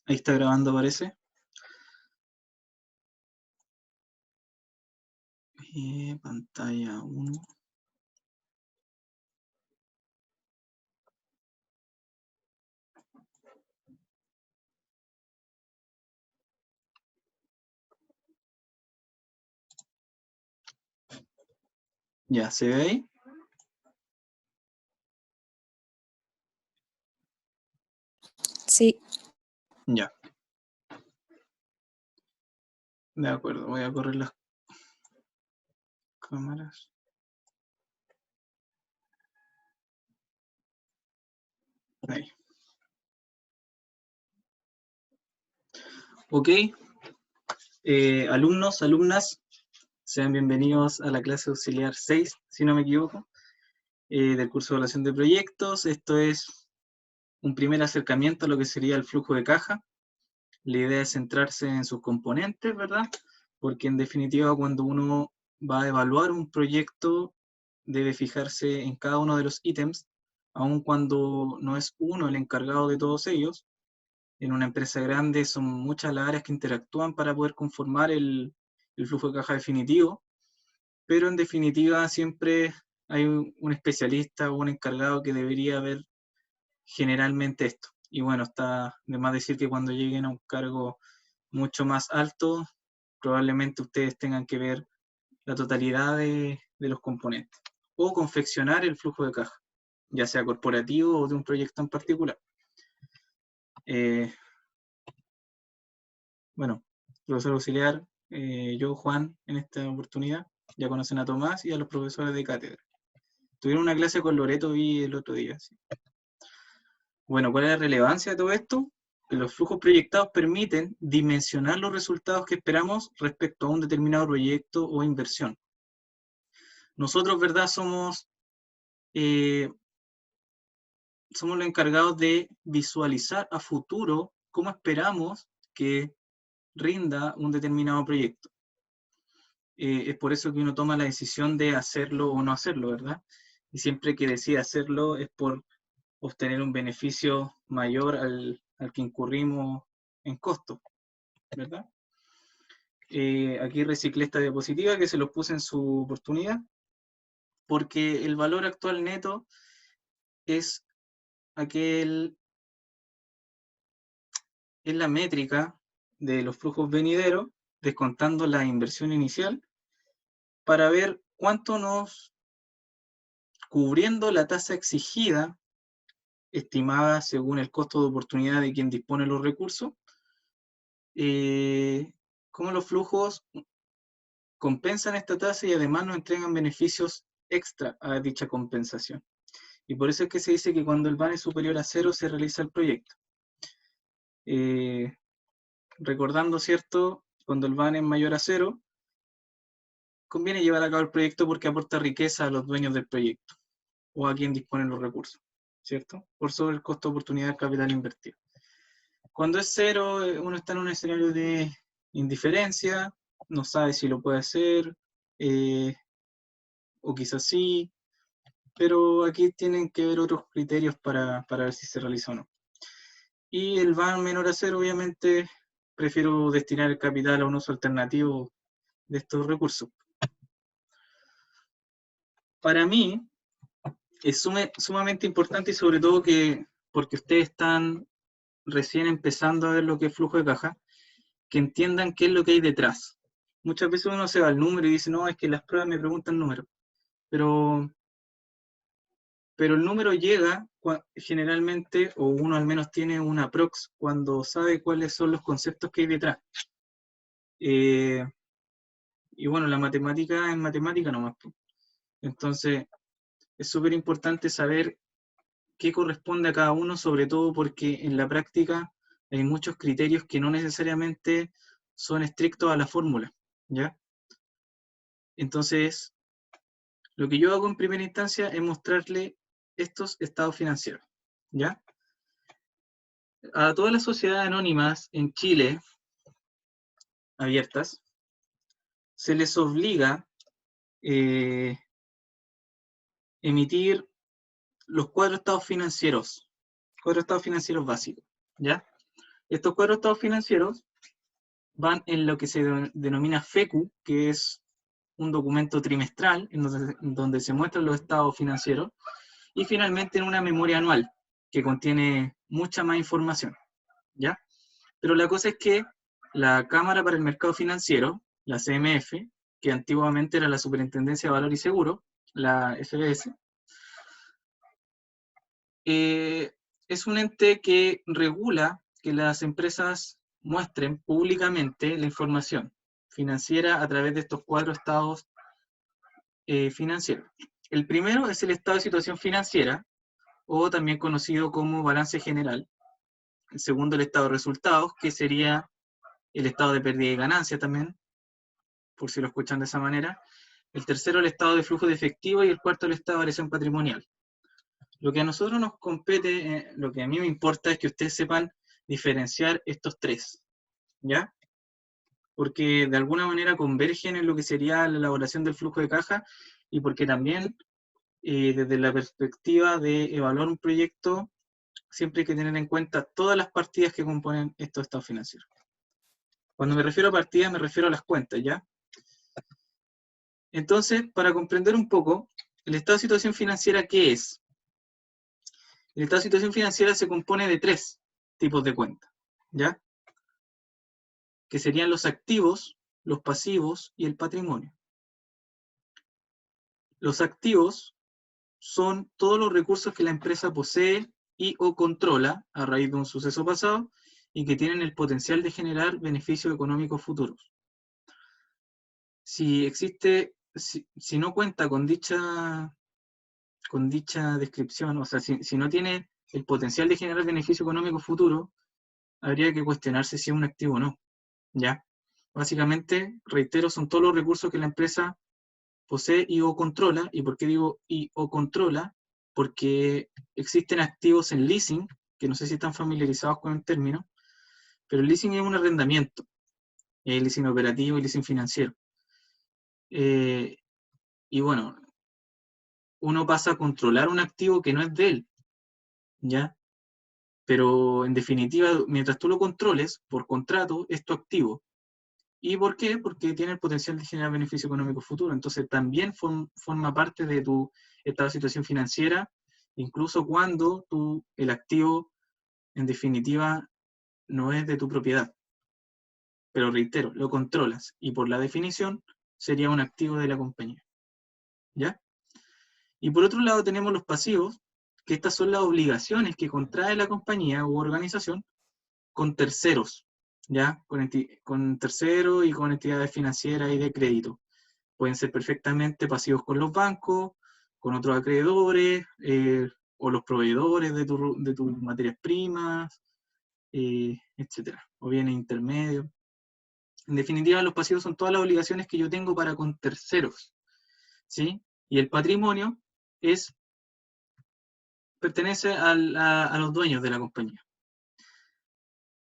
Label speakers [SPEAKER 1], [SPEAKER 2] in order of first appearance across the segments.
[SPEAKER 1] Ahí está grabando, parece. Pantalla 1. Ya, ¿se ve ahí?
[SPEAKER 2] Sí.
[SPEAKER 1] Ya. De acuerdo, voy a correr las cámaras. Ahí. Ok. Alumnos, alumnas, sean bienvenidos a la clase auxiliar 6, si no me equivoco, del curso de evaluación de proyectos. Esto es un primer acercamiento a lo que sería el flujo de caja. La idea es centrarse en sus componentes, ¿verdad? Porque en definitiva, cuando uno va a evaluar un proyecto, debe fijarse en cada uno de los ítems, aun cuando no es uno el encargado de todos ellos. En una empresa grande son muchas las áreas que interactúan para poder conformar el flujo de caja definitivo, pero en definitiva siempre hay un especialista o un encargado que debería ver generalmente esto. Y bueno, está de más decir que cuando lleguen a un cargo mucho más alto, probablemente ustedes tengan que ver la totalidad de los componentes o confeccionar el flujo de caja, ya sea corporativo o de un proyecto en particular. Bueno, profesor auxiliar, yo, Juan, en esta oportunidad, ya conocen a Tomás y a los profesores de cátedra. Tuvieron una clase con Loreto, vi el otro día. ¿Sí? Bueno, ¿cuál es la relevancia de todo esto? Que los flujos proyectados permiten dimensionar los resultados que esperamos respecto a un determinado proyecto o inversión. Nosotros, ¿verdad? Somos los encargados de visualizar a futuro cómo esperamos que rinda un determinado proyecto. Es por eso que uno toma la decisión de hacerlo o no hacerlo, ¿verdad? Y siempre que decide hacerlo es por obtener un beneficio mayor al que incurrimos en costo, ¿verdad? Aquí reciclé esta diapositiva que se los puse en su oportunidad, porque el valor actual neto es la métrica de los flujos venideros, descontando la inversión inicial, para ver cuánto cubriendo la tasa exigida, estimada según el costo de oportunidad de quien dispone los recursos, cómo los flujos compensan esta tasa y además nos entregan beneficios extra a dicha compensación. Y por eso es que se dice que cuando el VAN es superior a cero se realiza el proyecto. Recordando, ¿cierto? Cuando el VAN es mayor a cero, conviene llevar a cabo el proyecto porque aporta riqueza a los dueños del proyecto o a quien dispone los recursos, ¿cierto? Por sobre el costo de oportunidad del capital invertido. Cuando es cero, uno está en un escenario de indiferencia, no sabe si lo puede hacer, o quizás sí, pero aquí tienen que ver otros criterios para ver si se realiza o no. Y el VAN menor a cero, obviamente, prefiero destinar el capital a un uso alternativo de estos recursos. Para mí, es sumamente importante y sobre todo porque ustedes están recién empezando a ver lo que es flujo de caja, que entiendan qué es lo que hay detrás. Muchas veces uno se va al número y dice, no, es que las pruebas me preguntan número, pero el número llega generalmente, o uno al menos tiene un aprox cuando sabe cuáles son los conceptos que hay detrás. Y bueno, la matemática es matemática nomás. Entonces, es súper importante saber qué corresponde a cada uno, sobre todo porque en la práctica hay muchos criterios que no necesariamente son estrictos a la fórmula, ¿ya? Entonces, lo que yo hago en primera instancia es mostrarle estos estados financieros, ¿ya? A todas las sociedades anónimas en Chile, abiertas, se les obliga emitir los cuatro estados financieros básicos, ¿ya? Estos 4 estados financieros van en lo que se denomina FECU, que es un documento trimestral en donde se muestran los estados financieros, y finalmente en una memoria anual, que contiene mucha más información, ¿ya? Pero la cosa es que la Cámara para el Mercado Financiero, la CMF, que antiguamente era la Superintendencia de Valor y Seguro, la SBS, es un ente que regula que las empresas muestren públicamente la información financiera a través de estos 4 estados financieros. El primero es el estado de situación financiera, o también conocido como balance general. El segundo, el estado de resultados, que sería el estado de pérdida y ganancia también, por si lo escuchan de esa manera. El tercero, el estado de flujo de efectivo, y el cuarto, el estado de variación patrimonial. Lo que a nosotros nos compete, lo que a mí me importa es que ustedes sepan diferenciar estos 3, ¿ya? Porque de alguna manera convergen en lo que sería la elaboración del flujo de caja, y porque también desde la perspectiva de evaluar un proyecto, siempre hay que tener en cuenta todas las partidas que componen estos estados financieros. Cuando me refiero a partidas, me refiero a las cuentas, ¿ya? Entonces, para comprender un poco, el estado de situación financiera, ¿qué es? El estado de situación financiera se compone de 3 tipos de cuentas, ¿ya? Que serían los activos, los pasivos y el patrimonio. Los activos son todos los recursos que la empresa posee y o controla a raíz de un suceso pasado y que tienen el potencial de generar beneficios económicos futuros. Si no cuenta con dicha descripción, o sea, si no tiene el potencial de generar beneficio económico futuro, habría que cuestionarse si es un activo o no, ¿ya? Básicamente, reitero, son todos los recursos que la empresa posee y o controla. ¿Y por qué digo y o controla? Porque existen activos en leasing, que no sé si están familiarizados con el término, pero el leasing es un arrendamiento, el leasing operativo y leasing financiero. Y bueno, uno pasa a controlar un activo que no es de él, ¿ya? Pero en definitiva, mientras tú lo controles por contrato, es tu activo. ¿Y por qué? Porque tiene el potencial de generar beneficio económico futuro. Entonces también forma parte de tu estado de situación financiera, incluso cuando el activo, en definitiva, no es de tu propiedad. Pero reitero, lo controlas y por la definición sería un activo de la compañía, ¿ya? Y por otro lado tenemos los pasivos, que estas son las obligaciones que contrae la compañía u organización con terceros, ¿ya? Con terceros y con entidades financieras y de crédito. Pueden ser perfectamente pasivos con los bancos, con otros acreedores, o los proveedores de tus materias primas, etc. O bienes intermedios. En definitiva, los pasivos son todas las obligaciones que yo tengo para con terceros, ¿sí? Y el patrimonio pertenece a los dueños de la compañía.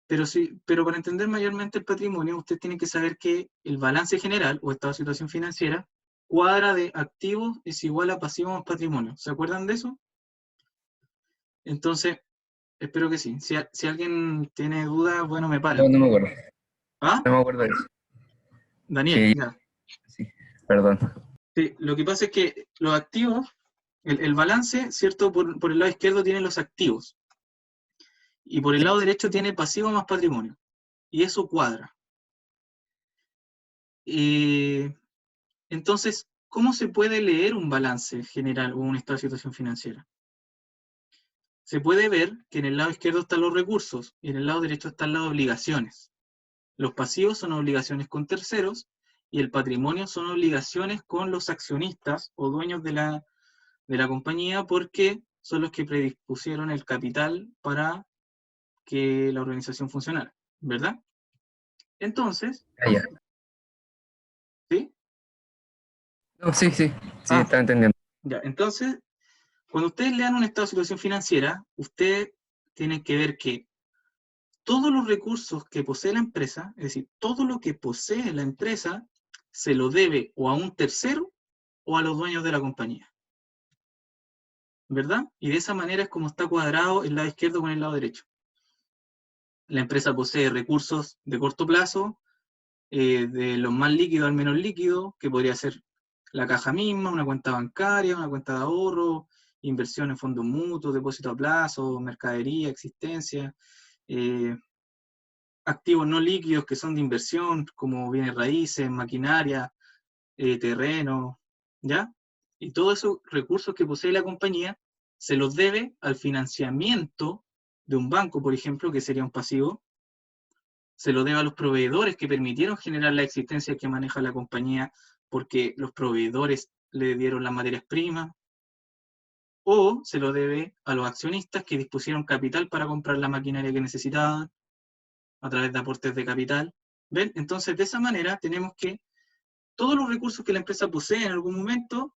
[SPEAKER 1] Pero para entender mayormente el patrimonio, usted tiene que saber que el balance general, o estado de situación financiera, cuadra de activos es igual a pasivos más patrimonio. ¿Se acuerdan de eso? Entonces, espero que sí. Si alguien tiene dudas, bueno, me para.
[SPEAKER 3] No, no me acuerdo.
[SPEAKER 1] ¿Ah?
[SPEAKER 3] No me acuerdo de eso.
[SPEAKER 1] Daniel,
[SPEAKER 3] Sí,
[SPEAKER 1] ya.
[SPEAKER 3] sí, perdón.
[SPEAKER 1] Sí, lo que pasa es que los activos, el balance, ¿cierto? Por el lado izquierdo tiene los activos. Y por el lado derecho tiene pasivo más patrimonio. Y eso cuadra. Entonces, ¿cómo se puede leer un balance general o un estado de situación financiera? Se puede ver que en el lado izquierdo están los recursos y en el lado derecho están las obligaciones. Los pasivos son obligaciones con terceros y el patrimonio son obligaciones con los accionistas o dueños de la compañía, porque son los que predispusieron el capital para que la organización funcionara, ¿verdad? Entonces,
[SPEAKER 3] Ah, ya.
[SPEAKER 1] ¿sí?
[SPEAKER 3] No, sí, sí, sí,
[SPEAKER 1] Ah,
[SPEAKER 3] estaba entendiendo.
[SPEAKER 1] ya. Entonces, cuando ustedes lean un estado de situación financiera, ustedes tienen que ver que todos los recursos que posee la empresa, es decir, todo lo que posee la empresa, se lo debe o a un tercero o a los dueños de la compañía, ¿verdad? Y de esa manera es como está cuadrado el lado izquierdo con el lado derecho. la empresa posee recursos de corto plazo, de los más líquidos al menos líquidos, que podría ser la caja misma, una cuenta bancaria, una cuenta de ahorro, inversión en fondos mutuos, depósito a plazo, mercadería, existencia, activos no líquidos que son de inversión, como bienes raíces, maquinaria, terreno, ¿ya? Y todos esos recursos que posee la compañía se los debe al financiamiento de un banco, por ejemplo, que sería un pasivo, se lo debe a los proveedores que permitieron generar la existencia que maneja la compañía porque los proveedores le dieron las materias primas, o se lo debe a los accionistas que dispusieron capital para comprar la maquinaria que necesitaban a través de aportes de capital. ¿Ven? Entonces, de esa manera tenemos que todos los recursos que la empresa posee en algún momento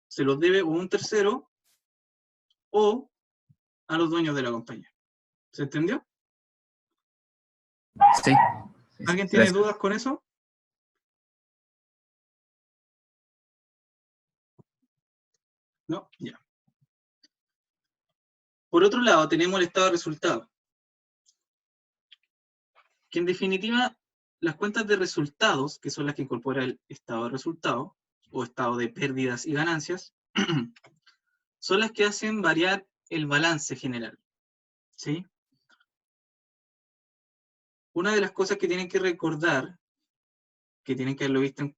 [SPEAKER 1] se los debe o a un tercero o a los dueños de la compañía. ¿Se entendió?
[SPEAKER 3] Sí.
[SPEAKER 1] ¿Alguien tiene
[SPEAKER 3] Gracias.
[SPEAKER 1] dudas con eso? No, ya. Por otro lado, tenemos el estado de resultados, que en definitiva, las cuentas de resultados, que son las que incorpora el estado de resultados, o estado de pérdidas y ganancias, son las que hacen variar el balance general, ¿sí? Una de las cosas que tienen que recordar, que tienen que haberlo visto en...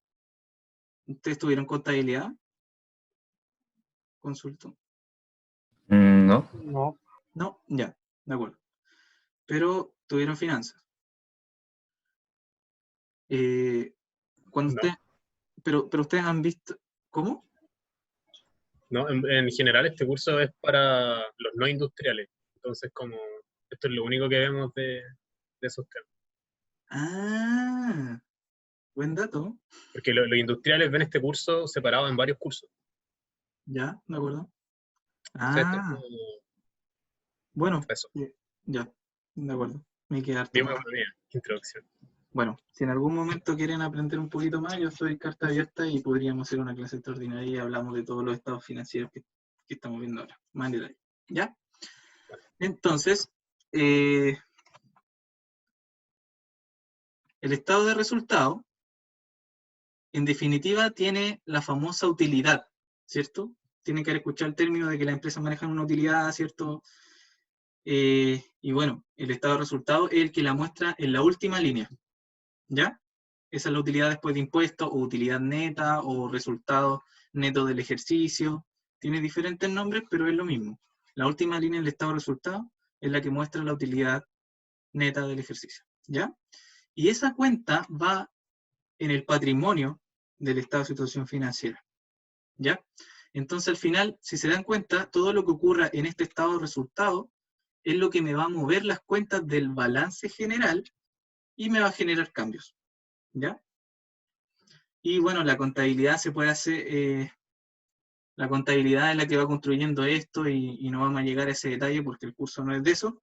[SPEAKER 1] ¿Ustedes tuvieron contabilidad? Consulto.
[SPEAKER 3] No.
[SPEAKER 4] No,
[SPEAKER 1] No, ya, de acuerdo. Pero tuvieron finanzas. Cuando
[SPEAKER 4] No.
[SPEAKER 1] usted, pero ustedes han visto, ¿cómo?
[SPEAKER 4] no, en general este curso es para los no industriales. Entonces, como esto es lo único que vemos de esos temas.
[SPEAKER 1] Ah, buen dato.
[SPEAKER 4] Porque los industriales ven este curso separado en varios cursos.
[SPEAKER 1] Ya, de acuerdo.
[SPEAKER 4] Entonces, esto es
[SPEAKER 1] Ah,
[SPEAKER 4] como
[SPEAKER 1] bueno,
[SPEAKER 4] eso.
[SPEAKER 1] ya, de acuerdo. Me queda harto
[SPEAKER 4] Bien,
[SPEAKER 1] más.
[SPEAKER 4] introducción.
[SPEAKER 1] Bueno, si en algún momento quieren aprender un poquito más, yo soy carta abierta y podríamos hacer una clase extraordinaria y hablamos de todos los estados financieros que estamos viendo ahora, más en detalle. ¿Ya? Entonces, el estado de resultado, en definitiva, tiene la famosa utilidad, ¿cierto? Tienen que haber escuchado el término de que las empresas manejan una utilidad, ¿cierto? Y bueno, el estado de resultado es el que la muestra en la última línea, ¿ya? Esa es la utilidad después de impuestos, o utilidad neta, o resultado neto del ejercicio. Tiene diferentes nombres, pero es lo mismo. La última línea del estado de resultado es la que muestra la utilidad neta del ejercicio, ¿ya? Y esa cuenta va en el patrimonio del estado de situación financiera, ¿ya? Entonces, al final, si se dan cuenta, todo lo que ocurra en este estado de resultado es lo que me va a mover las cuentas del balance general y me va a generar cambios, ¿ya? Y bueno, la contabilidad se puede hacer, la contabilidad es la que va construyendo esto y no vamos a llegar a ese detalle porque el curso no es de eso,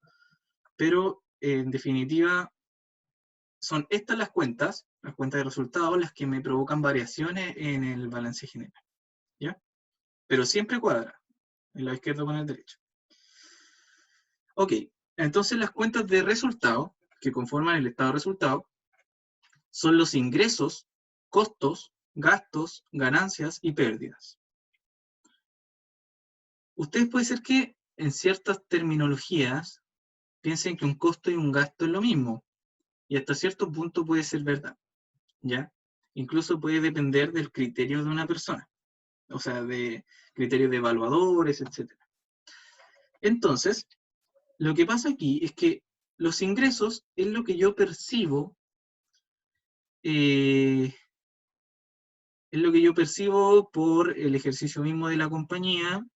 [SPEAKER 1] pero en definitiva son estas las cuentas de resultados, las que me provocan variaciones en el balance general, ¿ya? Pero siempre cuadra, el lado izquierdo con el derecho. Ok, entonces las cuentas de resultado, que conforman el estado de resultado, son los ingresos, costos, gastos, ganancias y pérdidas. Ustedes puede ser que en ciertas terminologías piensen que un costo y un gasto es lo mismo, y hasta cierto punto puede ser verdad, ¿ya? Incluso puede depender del criterio de una persona, o sea, de criterios de evaluadores, etc. Entonces, lo que pasa aquí es que los ingresos es lo que yo percibo, es lo que yo percibo por el ejercicio mismo de la compañía,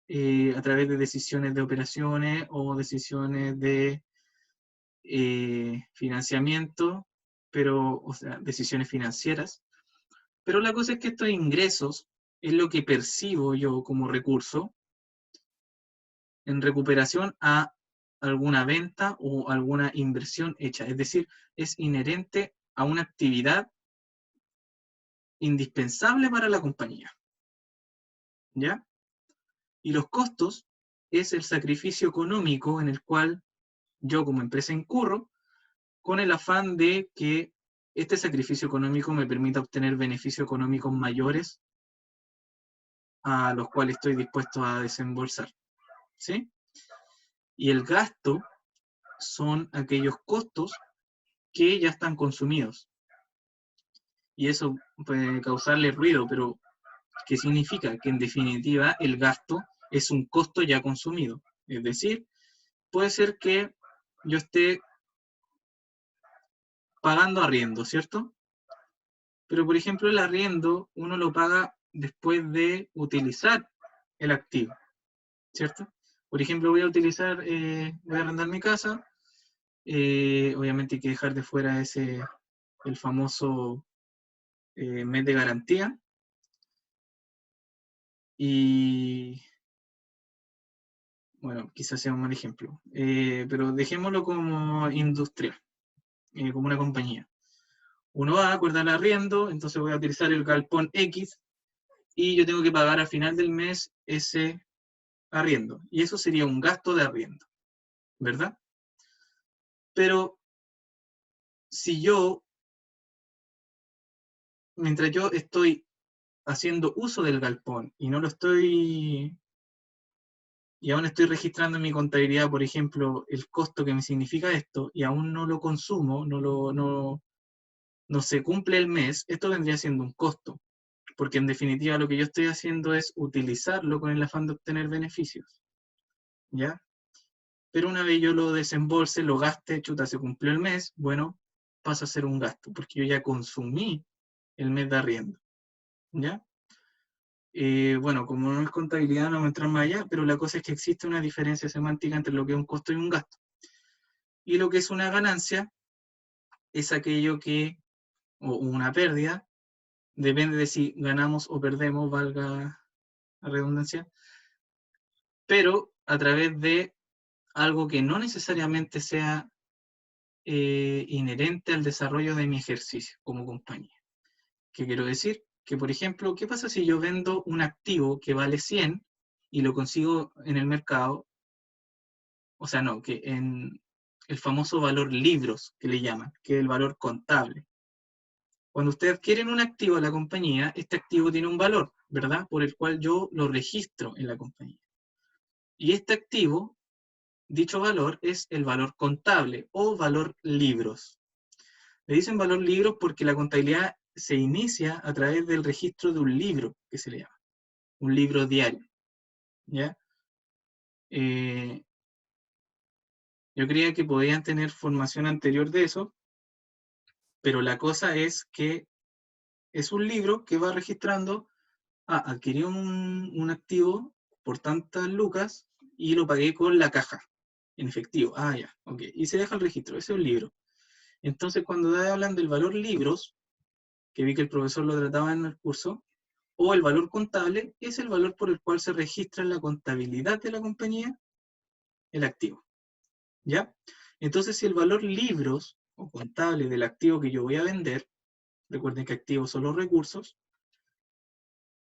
[SPEAKER 1] a través de decisiones de operaciones o decisiones de financiamiento, pero, o sea, decisiones financieras. Pero la cosa es que estos ingresos es lo que percibo yo como recurso en recuperación a alguna venta o alguna inversión hecha. Es decir, es inherente a una actividad indispensable para la compañía, ¿ya? Y los costos es el sacrificio económico en el cual yo como empresa incurro con el afán de que este sacrificio económico me permita obtener beneficios económicos mayores a los cuales estoy dispuesto a desembolsar, ¿sí? Y el gasto son aquellos costos que ya están consumidos. Y eso puede causarle ruido, pero ¿qué significa? Que en definitiva el gasto es un costo ya consumido. Es decir, puede ser que yo esté pagando arriendo, ¿cierto? Pero por ejemplo el arriendo uno lo paga después de utilizar el activo, ¿cierto? Por ejemplo voy a arrendar mi casa, obviamente hay que dejar de fuera el famoso mes de garantía, y bueno, quizás sea un mal ejemplo, pero dejémoslo como industrial, como una compañía. Uno va a acordar el arriendo, entonces voy a utilizar el galpón X, y yo tengo que pagar al final del mes ese arriendo. Y eso sería un gasto de arriendo, ¿verdad? Pero si yo, mientras yo estoy haciendo uso del galpón y no lo estoy, y aún estoy registrando en mi contabilidad, por ejemplo, el costo que me significa esto, y aún no lo consumo, no se cumple el mes, esto vendría siendo un costo, porque en definitiva lo que yo estoy haciendo es utilizarlo con el afán de obtener beneficios, ¿ya? Pero una vez yo lo desembolse, lo gaste, chuta, se cumplió el mes, bueno, pasa a ser un gasto, porque yo ya consumí el mes de arriendo, ¿ya? Bueno, como no es contabilidad, no vamos a entrar más allá, pero la cosa es que existe una diferencia semántica entre lo que es un costo y un gasto. Y lo que es una ganancia es aquello que, o una pérdida, depende de si ganamos o perdemos, valga la redundancia, pero a través de algo que no necesariamente sea inherente al desarrollo de mi ejercicio como compañía. ¿Qué quiero decir? Que, por ejemplo, ¿qué pasa si yo vendo un activo que vale 100 y lo consigo en el mercado? O sea, no, que en el famoso valor libros, que le llaman, que es el valor contable. Cuando ustedes adquieren un activo a la compañía, este activo tiene un valor, ¿verdad? Por el cual yo lo registro en la compañía. Y este activo, dicho valor, es el valor contable o valor libros. Le dicen valor libros porque la contabilidad se inicia a través del registro de un libro, que se le llama, un libro diario, ¿ya? Yo creía que podían tener formación anterior de eso, pero la cosa es que es un libro que va registrando, adquirí un activo por tantas lucas y lo pagué con la caja, en efectivo. Ya, ok. Y se deja el registro, ese es un libro. Entonces, cuando hablan del valor libros, que vi que el profesor lo trataba en el curso, o el valor contable, es el valor por el cual se registra en la contabilidad de la compañía el activo, ¿ya? Entonces, si el valor libros o contable del activo que yo voy a vender, recuerden que activos son los recursos,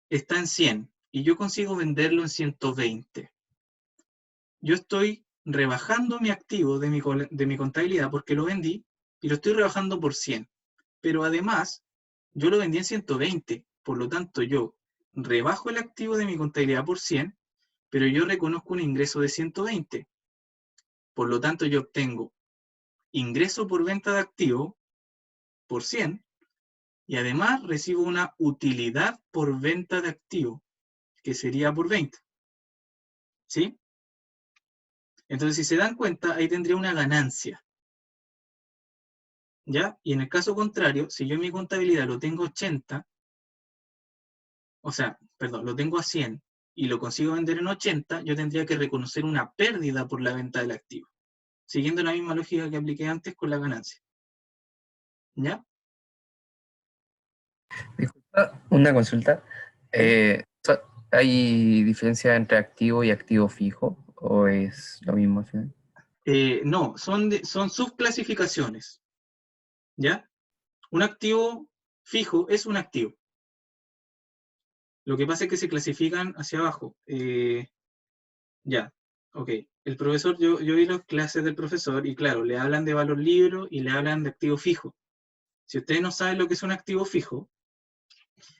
[SPEAKER 1] está en 100 y yo consigo venderlo en 120. Yo estoy rebajando mi activo de mi contabilidad porque lo vendí y lo estoy rebajando por 100. Pero además, yo lo vendí en 120, por lo tanto yo rebajo el activo de mi contabilidad por 100, pero yo reconozco un ingreso de 120. Por lo tanto, yo obtengo ingreso por venta de activo por 100 y además recibo una utilidad por venta de activo, que sería por 20. ¿Sí? Entonces, si se dan cuenta, ahí tendría una ganancia. ¿Ya? Y en el caso contrario, si yo en mi contabilidad lo tengo 80, o sea, perdón, lo tengo a 100 y lo consigo vender en 80, yo tendría que reconocer una pérdida por la venta del activo, siguiendo la misma lógica que apliqué antes con la ganancia. ¿Ya?
[SPEAKER 3] Disculpa, una consulta. ¿Hay diferencia entre activo y activo fijo? ¿O es lo mismo al final?
[SPEAKER 1] No, son subclasificaciones. ¿Ya? Un activo fijo es un activo. Lo que pasa es que se clasifican hacia abajo. Ya, ok. el profesor, yo vi las clases del profesor y claro, le hablan de valor libro y le hablan de activo fijo. Si ustedes no saben lo que es un activo fijo,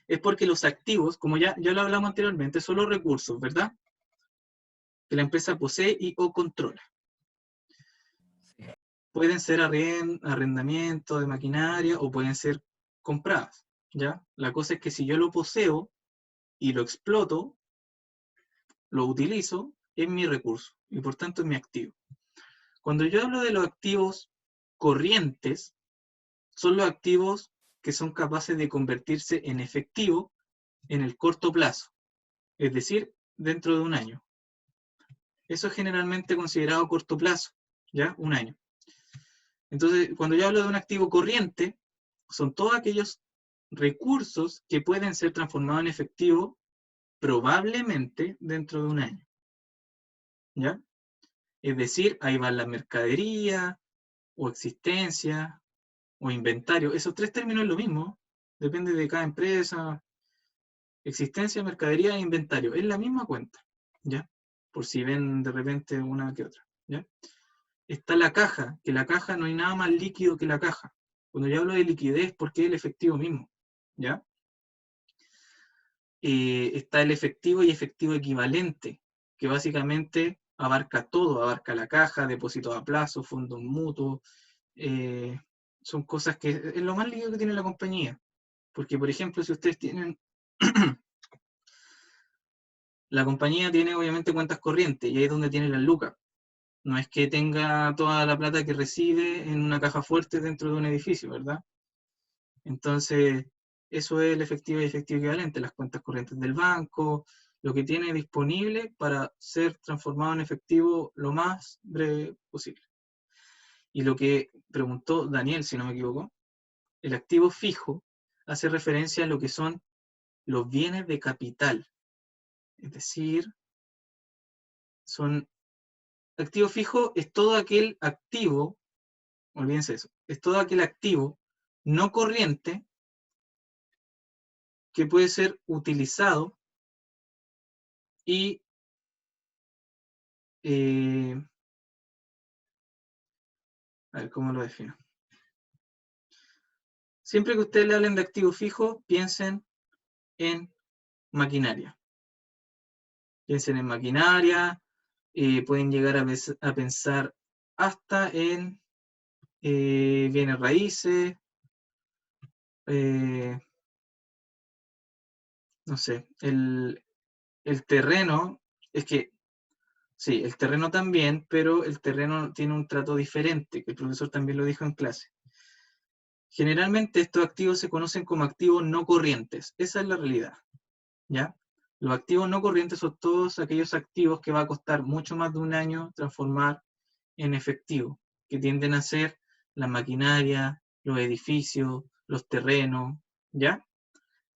[SPEAKER 1] es porque los activos, como ya lo hablamos anteriormente, son los recursos, ¿verdad? Que la empresa posee y o controla. Pueden ser arrendamiento de maquinaria o pueden ser compradas, ¿ya? La cosa es que si yo lo poseo y lo exploto, lo utilizo, es mi recurso y por tanto es mi activo. Cuando yo hablo de los activos corrientes, son los activos que son capaces de convertirse en efectivo en el corto plazo, es decir, dentro de un año. Eso es generalmente considerado corto plazo, ¿ya? Un año. Entonces, cuando yo hablo de un activo corriente, son todos aquellos recursos que pueden ser transformados en efectivo probablemente dentro de un año, ¿ya? Es decir, ahí va la mercadería, o existencia, o inventario. Esos tres términos es lo mismo, depende de cada empresa. Existencia, mercadería e inventario. Es la misma cuenta, ¿ya? Por si ven de repente una que otra, ¿ya? Está la caja, que la caja no hay nada más líquido que la caja. Cuando yo hablo de liquidez, porque es el efectivo mismo, ¿ya? Está el efectivo y efectivo equivalente, que básicamente abarca todo, abarca la caja, depósitos a plazo, fondos mutuos, son cosas que es lo más líquido que tiene la compañía. Porque, por ejemplo, si ustedes tienen... La compañía tiene obviamente cuentas corrientes y ahí es donde tiene las lucas. No es que tenga toda la plata que recibe en una caja fuerte dentro de un edificio, ¿verdad? Entonces, eso es el efectivo y efectivo equivalente, las cuentas corrientes del banco, lo que tiene disponible para ser transformado en efectivo lo más breve posible. Y lo que preguntó Daniel, si no me equivoco, el activo fijo hace referencia a lo que son los bienes de capital. Es decir, activo fijo es todo aquel activo, olvídense eso, es todo aquel activo no corriente que puede ser utilizado y a ver cómo lo defino. Siempre que ustedes le hablen de activo fijo, piensen en maquinaria. Piensen en maquinaria, pueden llegar a pensar hasta en bienes raíces, no sé, el terreno, es que sí, el terreno también, pero el terreno tiene un trato diferente, que el profesor también lo dijo en clase. Generalmente estos activos se conocen como activos no corrientes, esa es la realidad, ¿ya? Los activos no corrientes son todos aquellos activos que va a costar mucho más de un año transformar en efectivo, que tienden a ser la maquinaria, los edificios, los terrenos, ¿ya?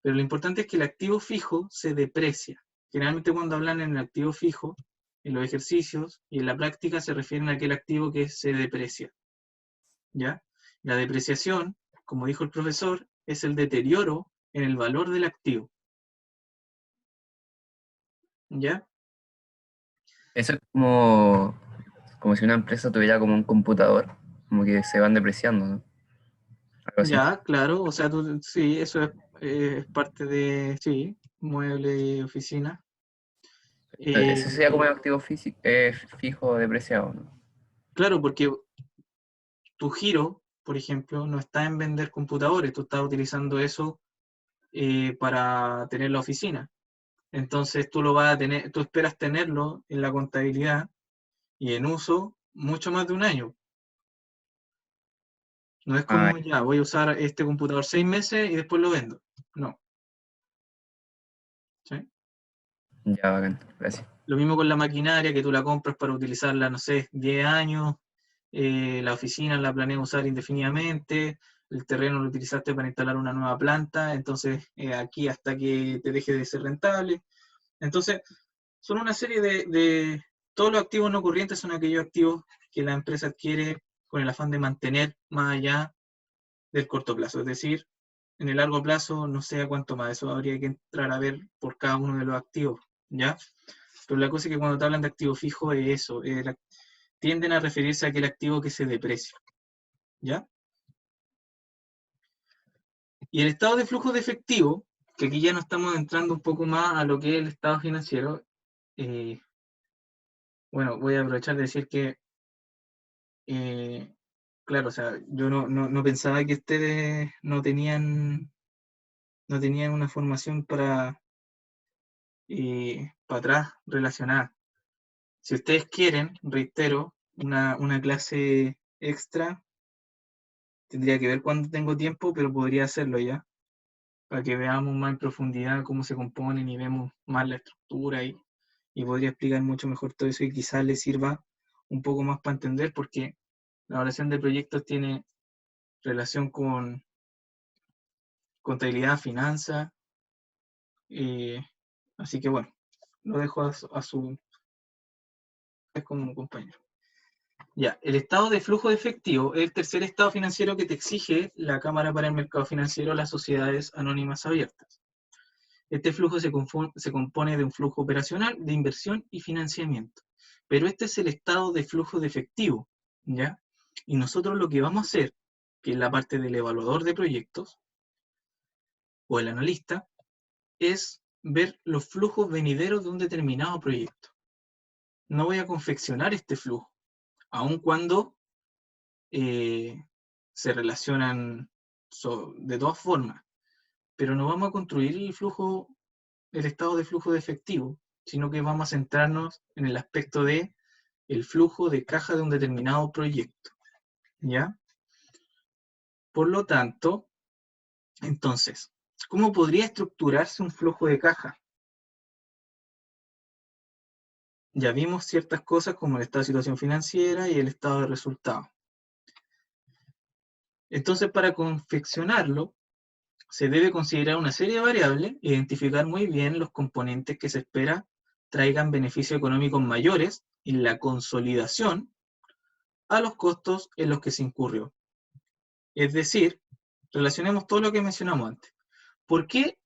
[SPEAKER 1] Pero lo importante es que el activo fijo se deprecia. Generalmente cuando hablan en el activo fijo, en los ejercicios y en la práctica se refieren a aquel activo que se deprecia, ¿ya? La depreciación, como dijo el profesor, es el deterioro en el valor del activo, ¿ya?
[SPEAKER 3] Eso es como si una empresa tuviera como un computador, como que se van depreciando, ¿no? Algo así.
[SPEAKER 1] Ya, claro, o sea, sí, eso es parte de, sí, mueble y oficina.
[SPEAKER 3] Ese sería como el activo fijo depreciado, ¿no?
[SPEAKER 1] Claro, porque tu giro, por ejemplo, no está en vender computadores, tú estás utilizando eso para tener la oficina. Entonces tú lo vas a tener, tú esperas tenerlo en la contabilidad y en uso mucho más de un año. No es
[SPEAKER 3] Ah,
[SPEAKER 1] como, ya, voy a usar este computador 6 meses y después lo vendo. No. ¿Sí?
[SPEAKER 3] ya, bacán, gracias.
[SPEAKER 1] Lo mismo con la maquinaria, que tú la compras para utilizarla, no sé, 10 años, la oficina la planeas usar indefinidamente, el terreno lo utilizaste para instalar una nueva planta, entonces aquí hasta que te deje de ser rentable. Entonces, son una serie todos los activos no corrientes son aquellos activos que la empresa adquiere con el afán de mantener más allá del corto plazo, es decir, en el largo plazo no sé a cuánto más, eso habría que entrar a ver por cada uno de los activos, ¿ya? pero la cosa es que cuando te hablan de activo fijo es eso, tienden a referirse a aquel activo que se deprecia, ¿ya? Y el estado de flujo de efectivo, que aquí ya nos estamos entrando un poco más a lo que es el estado financiero, bueno, voy a aprovechar de decir que, claro, o sea, yo no pensaba que ustedes no tenían una formación para atrás relacionada. Si ustedes quieren, reitero, una clase extra, tendría que ver cuándo tengo tiempo, pero podría hacerlo ya, para que veamos más en profundidad cómo se componen y vemos más la estructura y podría explicar mucho mejor todo eso y quizás les sirva un poco más para entender, porque la evaluación de proyectos tiene relación con contabilidad, finanzas, así que bueno, lo dejo a su como compañero. Ya, el estado de flujo de efectivo es el tercer estado financiero que te exige la Cámara para el Mercado Financiero, las sociedades anónimas abiertas. Este flujo se compone de un flujo operacional, de inversión y financiamiento. Pero este es el estado de flujo de efectivo, ¿ya? Y nosotros lo que vamos a hacer, que es la parte del evaluador de proyectos, o el analista, es ver los flujos venideros de un determinado proyecto. No voy a confeccionar este flujo, aun cuando se relacionan de todas formas, pero no vamos a construir el estado de flujo de efectivo, sino que vamos a centrarnos en el aspecto de el flujo de caja de un determinado proyecto, ¿ya? Por lo tanto, entonces, ¿cómo podría estructurarse un flujo de caja? Ya vimos ciertas cosas como el estado de situación financiera y el estado de resultados. Entonces, para confeccionarlo, se debe considerar una serie de variables, identificar muy bien los componentes que se espera traigan beneficios económicos mayores en la consolidación a los costos en los que se incurrió. Es decir, relacionemos todo lo que mencionamos antes. ¿Por qué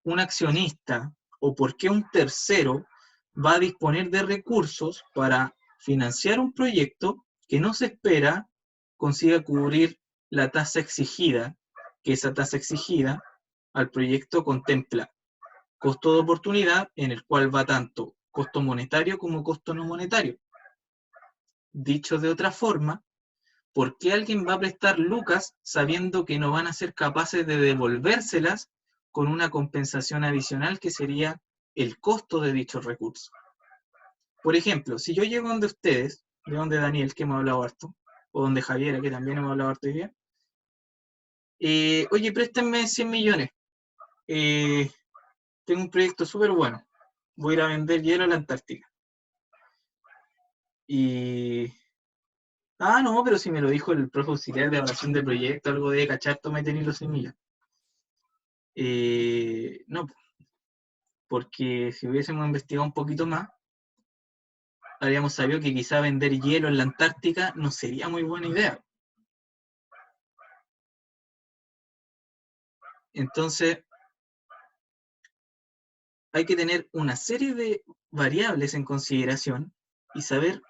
[SPEAKER 1] un accionista o por qué un tercero va a disponer de recursos para financiar un proyecto que no se espera consiga cubrir la tasa exigida, que esa tasa exigida al proyecto contempla costo de oportunidad, en el cual va tanto costo monetario como costo no monetario? Dicho de otra forma, ¿por qué alguien va a prestar lucas sabiendo que no van a ser capaces de devolvérselas con una compensación adicional que sería el costo de dichos recursos? Por ejemplo, si yo llego donde ustedes, de donde Daniel, que hemos hablado harto, o donde Javiera, que también hemos hablado harto hoy día, oye, préstenme 100 millones, tengo un proyecto súper bueno, voy a ir a vender hielo a la Antártica. Y... Ah, no, pero si me lo dijo el profe auxiliar de evaluación de proyecto, algo de cachar, tome tener los 100 millones. No, porque si hubiésemos investigado un poquito más, habríamos sabido que quizá vender hielo en la Antártica no sería muy buena idea. Entonces, hay que tener una serie de variables en consideración y saber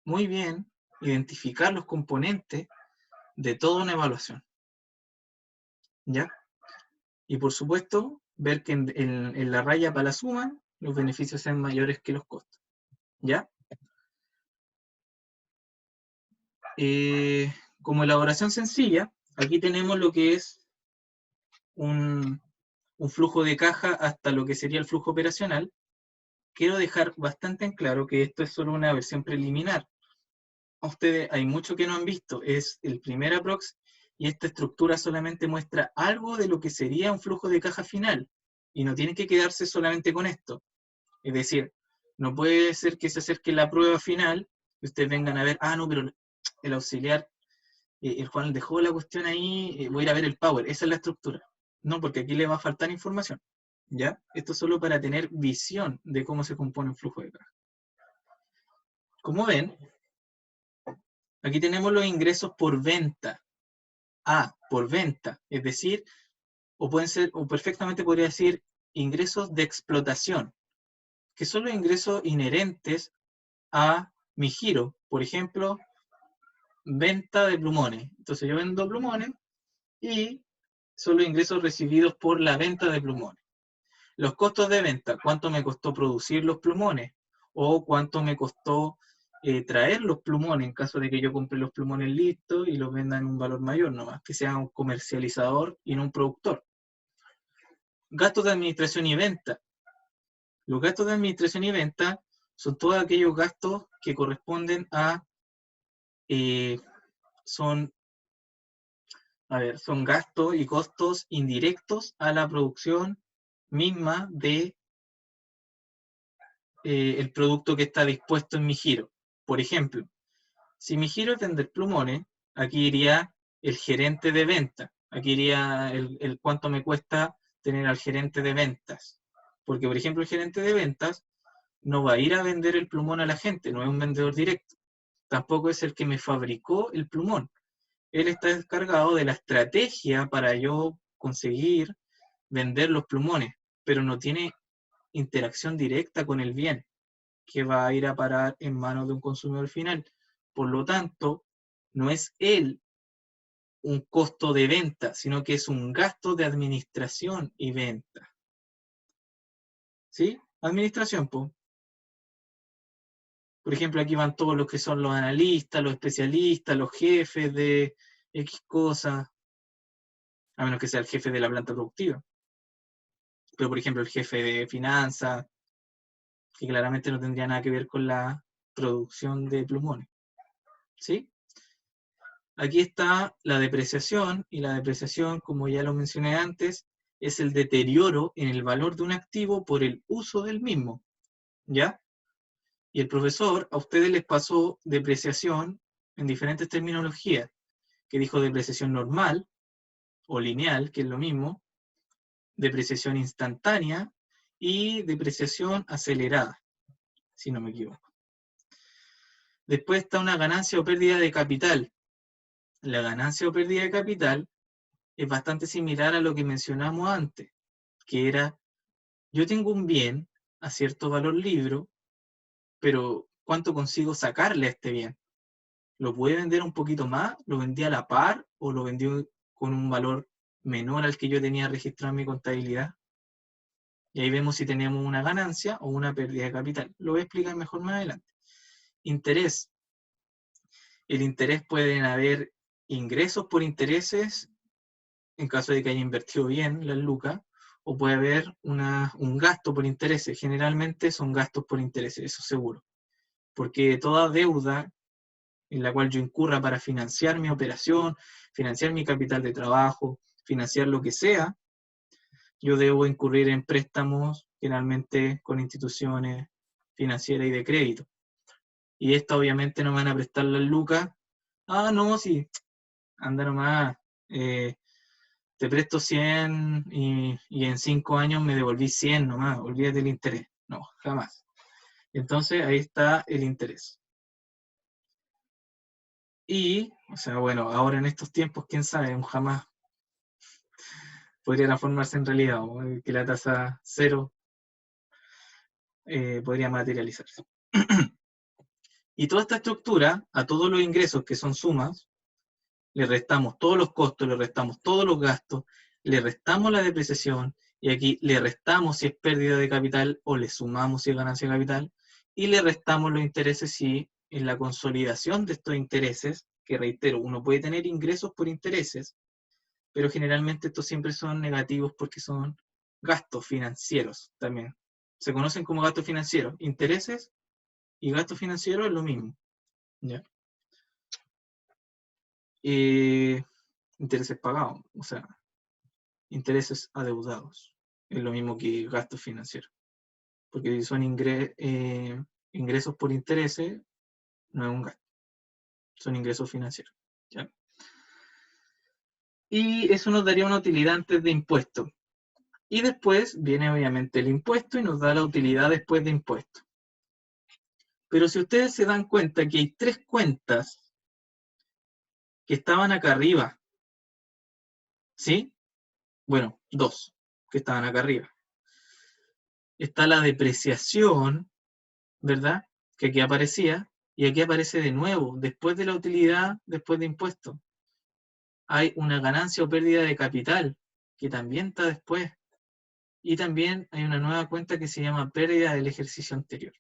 [SPEAKER 1] muy bien identificar los componentes de toda una evaluación, ¿ya? Y por supuesto, ver que en la raya para la suma, los beneficios sean mayores que los costos, ¿ya? Como elaboración sencilla, aquí tenemos lo que es un flujo de caja hasta lo que sería el flujo operacional. Quiero dejar bastante en claro que esto es solo una versión preliminar. A ustedes hay mucho que no han visto, es el primer aprox, y esta estructura solamente muestra algo de lo que sería un flujo de caja final, y no tienen que quedarse solamente con esto. Es decir, no puede ser que se acerque la prueba final y ustedes vengan a ver, ah, no, pero el auxiliar, el Juan dejó la cuestión ahí, voy a ir a ver el power, esa es la estructura. No, porque aquí le va a faltar información, ¿ya? Esto es solo para tener visión de cómo se compone un flujo de caja. Como ven, aquí tenemos los ingresos por venta. Por venta, es decir, o pueden ser, o perfectamente podría decir ingresos de explotación. que son los ingresos inherentes a mi giro. Por ejemplo, venta de plumones. Entonces yo vendo plumones y son los ingresos recibidos por la venta de plumones. Los costos de venta, cuánto me costó producir los plumones o cuánto me costó traer los plumones en caso de que yo compre los plumones listos y los venda en un valor mayor nomás, que sea un comercializador y no un productor. Gastos de administración y venta. Los gastos de administración y venta son todos aquellos gastos que corresponden a, son gastos y costos indirectos a la producción misma de el producto que está dispuesto en mi giro. Por ejemplo, si mi giro es vender plumones, aquí iría el gerente de venta, aquí iría el cuánto me cuesta tener al gerente de ventas. Porque, por ejemplo, el gerente de ventas no va a ir a vender el plumón a la gente, no es un vendedor directo. Tampoco es el que me fabricó el plumón. Él está encargado de la estrategia para yo conseguir vender los plumones, pero no tiene interacción directa con el bien que va a ir a parar en manos de un consumidor final. Por lo tanto, no es él un costo de venta, sino que es un gasto de administración y venta. ¿Sí? Administración, pues. Por ejemplo, aquí van todos los que son los analistas, los especialistas, los jefes de X cosas, a menos que sea el jefe de la planta productiva. Pero, por ejemplo, el jefe de finanzas, que claramente no tendría nada que ver con la producción de plumones. ¿Sí? Aquí está la depreciación, y la depreciación, como ya lo mencioné antes, es el deterioro en el valor de un activo por el uso del mismo. ¿Ya? Y el profesor a ustedes les pasó depreciación en diferentes terminologías, que dijo depreciación normal o lineal, que es lo mismo, depreciación instantánea y depreciación acelerada, si no me equivoco. Después está una ganancia o pérdida de capital. La ganancia o pérdida de capital es bastante similar a lo que mencionamos antes, que era, yo tengo un bien a cierto valor libro, pero ¿cuánto consigo sacarle a este bien? ¿Lo puede vender un poquito más? ¿Lo vendí a la par o lo vendí con un valor menor al que yo tenía registrado en mi contabilidad? Y ahí vemos si tenemos una ganancia o una pérdida de capital. Lo voy a explicar mejor más adelante. Interés. El interés pueden haber ingresos por intereses, en caso de que haya invertido bien las lucas, o puede haber un gasto por intereses. Generalmente son gastos por intereses, eso seguro. Porque toda deuda en la cual yo incurra para financiar mi operación, financiar mi capital de trabajo, financiar lo que sea, yo debo incurrir en préstamos, generalmente con instituciones financieras y de crédito. Y esto obviamente no me van a prestar las lucas. Ah, no, sí, anda nomás, te presto 100 y en 5 años me devolví 100 nomás, olvídate del interés. No, jamás. Entonces ahí está el interés. Y, o sea, bueno, ahora en estos tiempos, quién sabe, un jamás podría transformarse en realidad, o que la tasa cero podría materializarse. Y toda esta estructura, a todos los ingresos que son sumas, le restamos todos los costos, le restamos todos los gastos, le restamos la depreciación, y aquí le restamos si es pérdida de capital o le sumamos si es ganancia de capital, y le restamos los intereses si en la consolidación de estos intereses, que reitero, uno puede tener ingresos por intereses, pero generalmente estos siempre son negativos porque son gastos financieros también. Se conocen como gastos financieros. Intereses y gastos financieros es lo mismo. ¿Ya? Intereses pagados, o sea, intereses adeudados. Es lo mismo que gastos financieros. Porque si son ingresos por intereses, no es un gasto. Son ingresos financieros. ¿Ya? Y eso nos daría una utilidad antes de impuestos. Y después viene obviamente el impuesto y nos da la utilidad después de impuestos. Pero si ustedes se dan cuenta que hay 3 cuentas que estaban acá arriba, ¿sí? Bueno, 2 que estaban acá arriba. está la depreciación, ¿verdad? Que aquí aparecía, y aquí aparece de nuevo, después de la utilidad, después de impuestos. Hay una ganancia o pérdida de capital, que también está después. Y también hay una nueva cuenta que se llama pérdida del ejercicio anterior.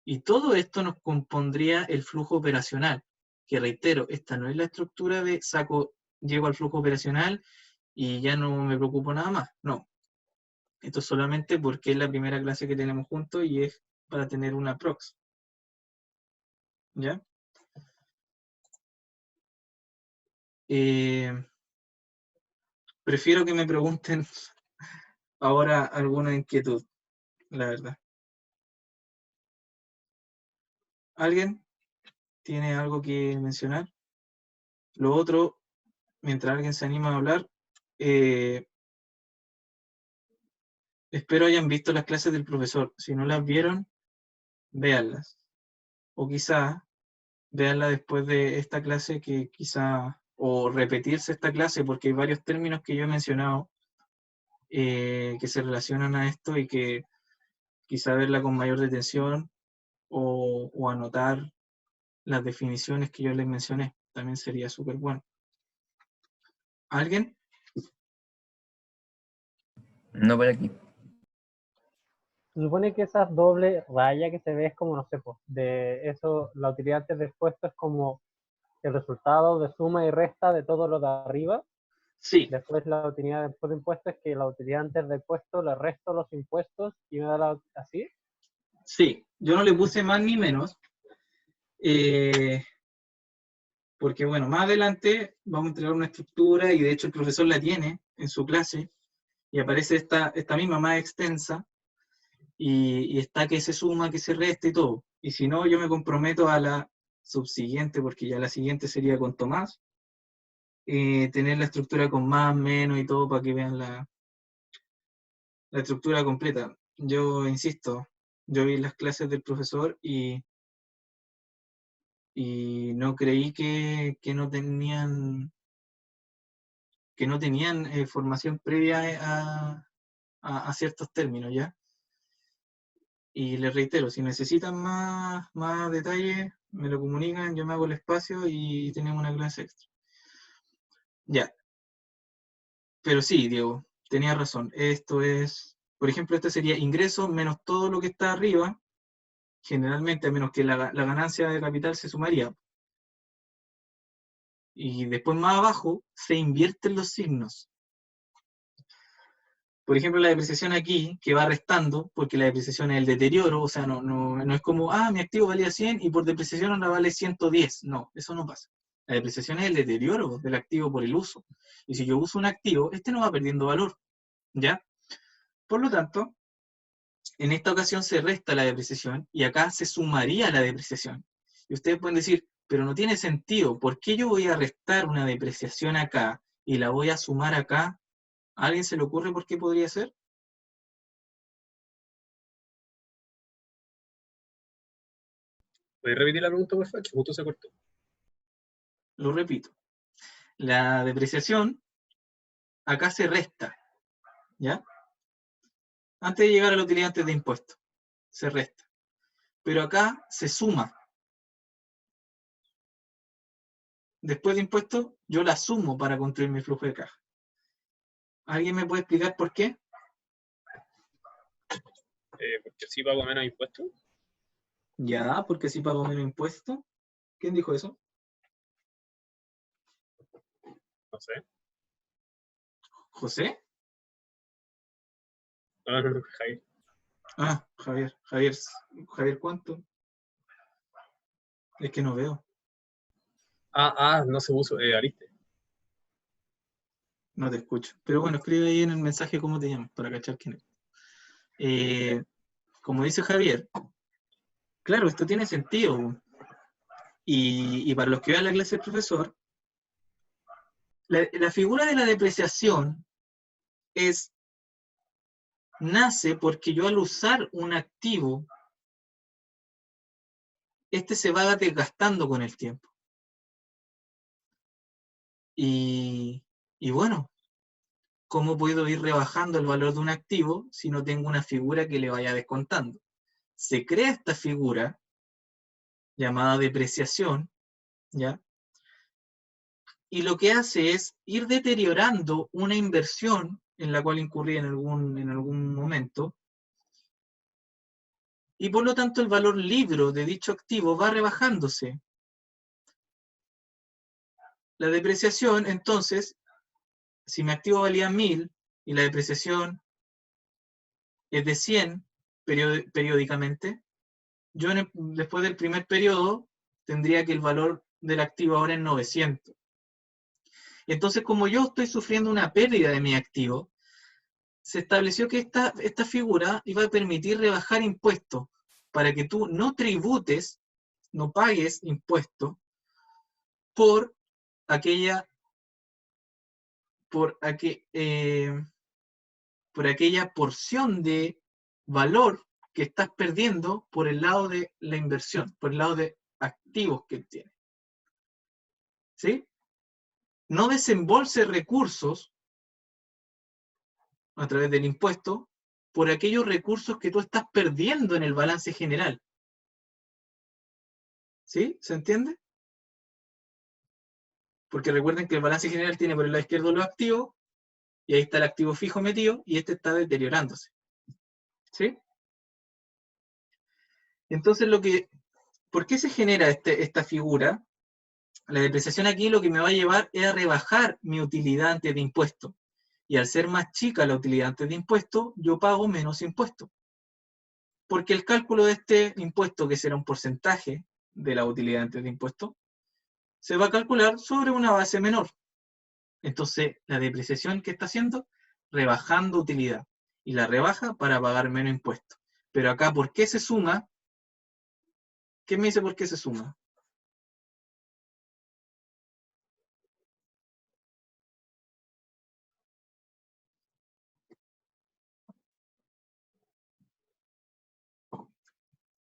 [SPEAKER 1] Y todo esto nos compondría el flujo operacional, que reitero, esta no es la estructura de llego al flujo operacional y ya no me preocupo nada más. No. Esto es solamente porque es la primera clase que tenemos juntos y es para tener una prox. ¿Ya? Prefiero que me pregunten ahora alguna inquietud, la verdad. ¿Alguien tiene algo que mencionar? Lo otro, mientras alguien se anima a hablar, espero hayan visto las clases del profesor. Si no las vieron, véanlas. O quizá véanla después de esta clase que quizá, o repetirse esta clase, porque hay varios términos que yo he mencionado que se relacionan a esto y que quizá verla con mayor detención o anotar las definiciones que yo les mencioné. También sería súper bueno. ¿Alguien?
[SPEAKER 3] No por aquí.
[SPEAKER 5] Se supone que esa doble raya que se ve es como, no sé, pues, de eso, la utilidad antes del puesto es como el resultado de suma y resta de todo lo de arriba.
[SPEAKER 1] Sí,
[SPEAKER 5] Después la utilidad después de impuestos es que la utilidad antes del puesto le resto los impuestos y me da así.
[SPEAKER 1] sí. Yo no le puse más ni menos. Porque bueno, más adelante vamos a entregar una estructura y de hecho el profesor la tiene en su clase y aparece esta misma más extensa y está que se suma, que se resta y todo. Y si no, yo me comprometo a la subsiguiente, porque ya la siguiente sería con Tomás, tener la estructura con más, menos y todo para que vean la estructura completa. Yo insisto, yo vi las clases del profesor y no creí que no tenían formación previa a ciertos términos, ¿ya? Y les reitero, si necesitan más detalles, me lo comunican, yo me hago el espacio y tenemos una clase extra. Ya. Pero sí, Diego, tenía razón. Esto es, por ejemplo, este sería ingreso menos todo lo que está arriba, generalmente, a menos que la ganancia de capital se sumaría. Y después más abajo se invierten los signos. Por ejemplo, la depreciación aquí, que va restando, porque la depreciación es el deterioro, o sea, no es como, mi activo valía 100 y por depreciación ahora vale 110. No, eso no pasa. La depreciación es el deterioro del activo por el uso. Y si yo uso un activo, este no va perdiendo valor, ¿ya? Por lo tanto, en esta ocasión se resta la depreciación y acá se sumaría la depreciación. Y ustedes pueden decir, pero no tiene sentido, ¿por qué yo voy a restar una depreciación acá y la voy a sumar acá? ¿A alguien se le ocurre por qué podría ser?
[SPEAKER 4] ¿Puedes repetir la pregunta, por favor? Que justo se cortó.
[SPEAKER 1] Lo repito. La depreciación acá se resta, ¿ya? Antes de llegar a la utilidad antes de impuestos, se resta. Pero acá se suma. Después de impuestos, yo la sumo para construir mi flujo de caja. ¿Alguien me puede explicar por qué?
[SPEAKER 4] Porque así pago menos impuestos.
[SPEAKER 1] Ya, porque si pago menos impuestos. ¿Quién dijo eso?
[SPEAKER 4] No sé.
[SPEAKER 1] ¿José?
[SPEAKER 4] No, Javier.
[SPEAKER 1] Javier. Javier, ¿cuánto? Es que no veo.
[SPEAKER 4] No se puso. Ariste.
[SPEAKER 1] No te escucho. Pero bueno, escribe ahí en el mensaje cómo te llamas para cachar quién es. Como dice Javier, claro, esto tiene sentido. Y para los que vean la clase del profesor, la figura de la depreciación nace porque yo al usar un activo, este se va desgastando con el tiempo. Y bueno, ¿cómo puedo ir rebajando el valor de un activo si no tengo una figura que le vaya descontando? Se crea esta figura llamada depreciación, ¿ya? Y lo que hace es ir deteriorando una inversión en la cual incurrí en algún momento, y por lo tanto el valor libro de dicho activo va rebajándose. La depreciación, entonces, si mi activo valía 1000 y la depreciación es de 100 periódicamente, yo después del primer periodo tendría que el valor del activo ahora es 900. Entonces, como yo estoy sufriendo una pérdida de mi activo, se estableció que esta figura iba a permitir rebajar impuestos para que tú no tributes, no pagues impuestos por aquella porción de valor que estás perdiendo por el lado de la inversión, por el lado de activos que tienes. ¿Sí? No desembolse recursos a través del impuesto por aquellos recursos que tú estás perdiendo en el balance general. ¿Sí? ¿Se entiende? Porque recuerden que el balance general tiene por el lado izquierdo los activos, y ahí está el activo fijo metido, y este está deteriorándose. ¿Sí? Entonces, ¿por qué se genera esta figura? La depreciación aquí lo que me va a llevar es a rebajar mi utilidad antes de impuesto. Y al ser más chica la utilidad antes de impuesto, yo pago menos impuesto. Porque el cálculo de este impuesto, que será un porcentaje de la utilidad antes de impuesto, se va a calcular sobre una base menor. Entonces, la depreciación, ¿qué está haciendo? Rebajando utilidad. Y la rebaja para pagar menos impuesto. Pero acá, ¿por qué se suma? ¿Qué me dice por qué se suma?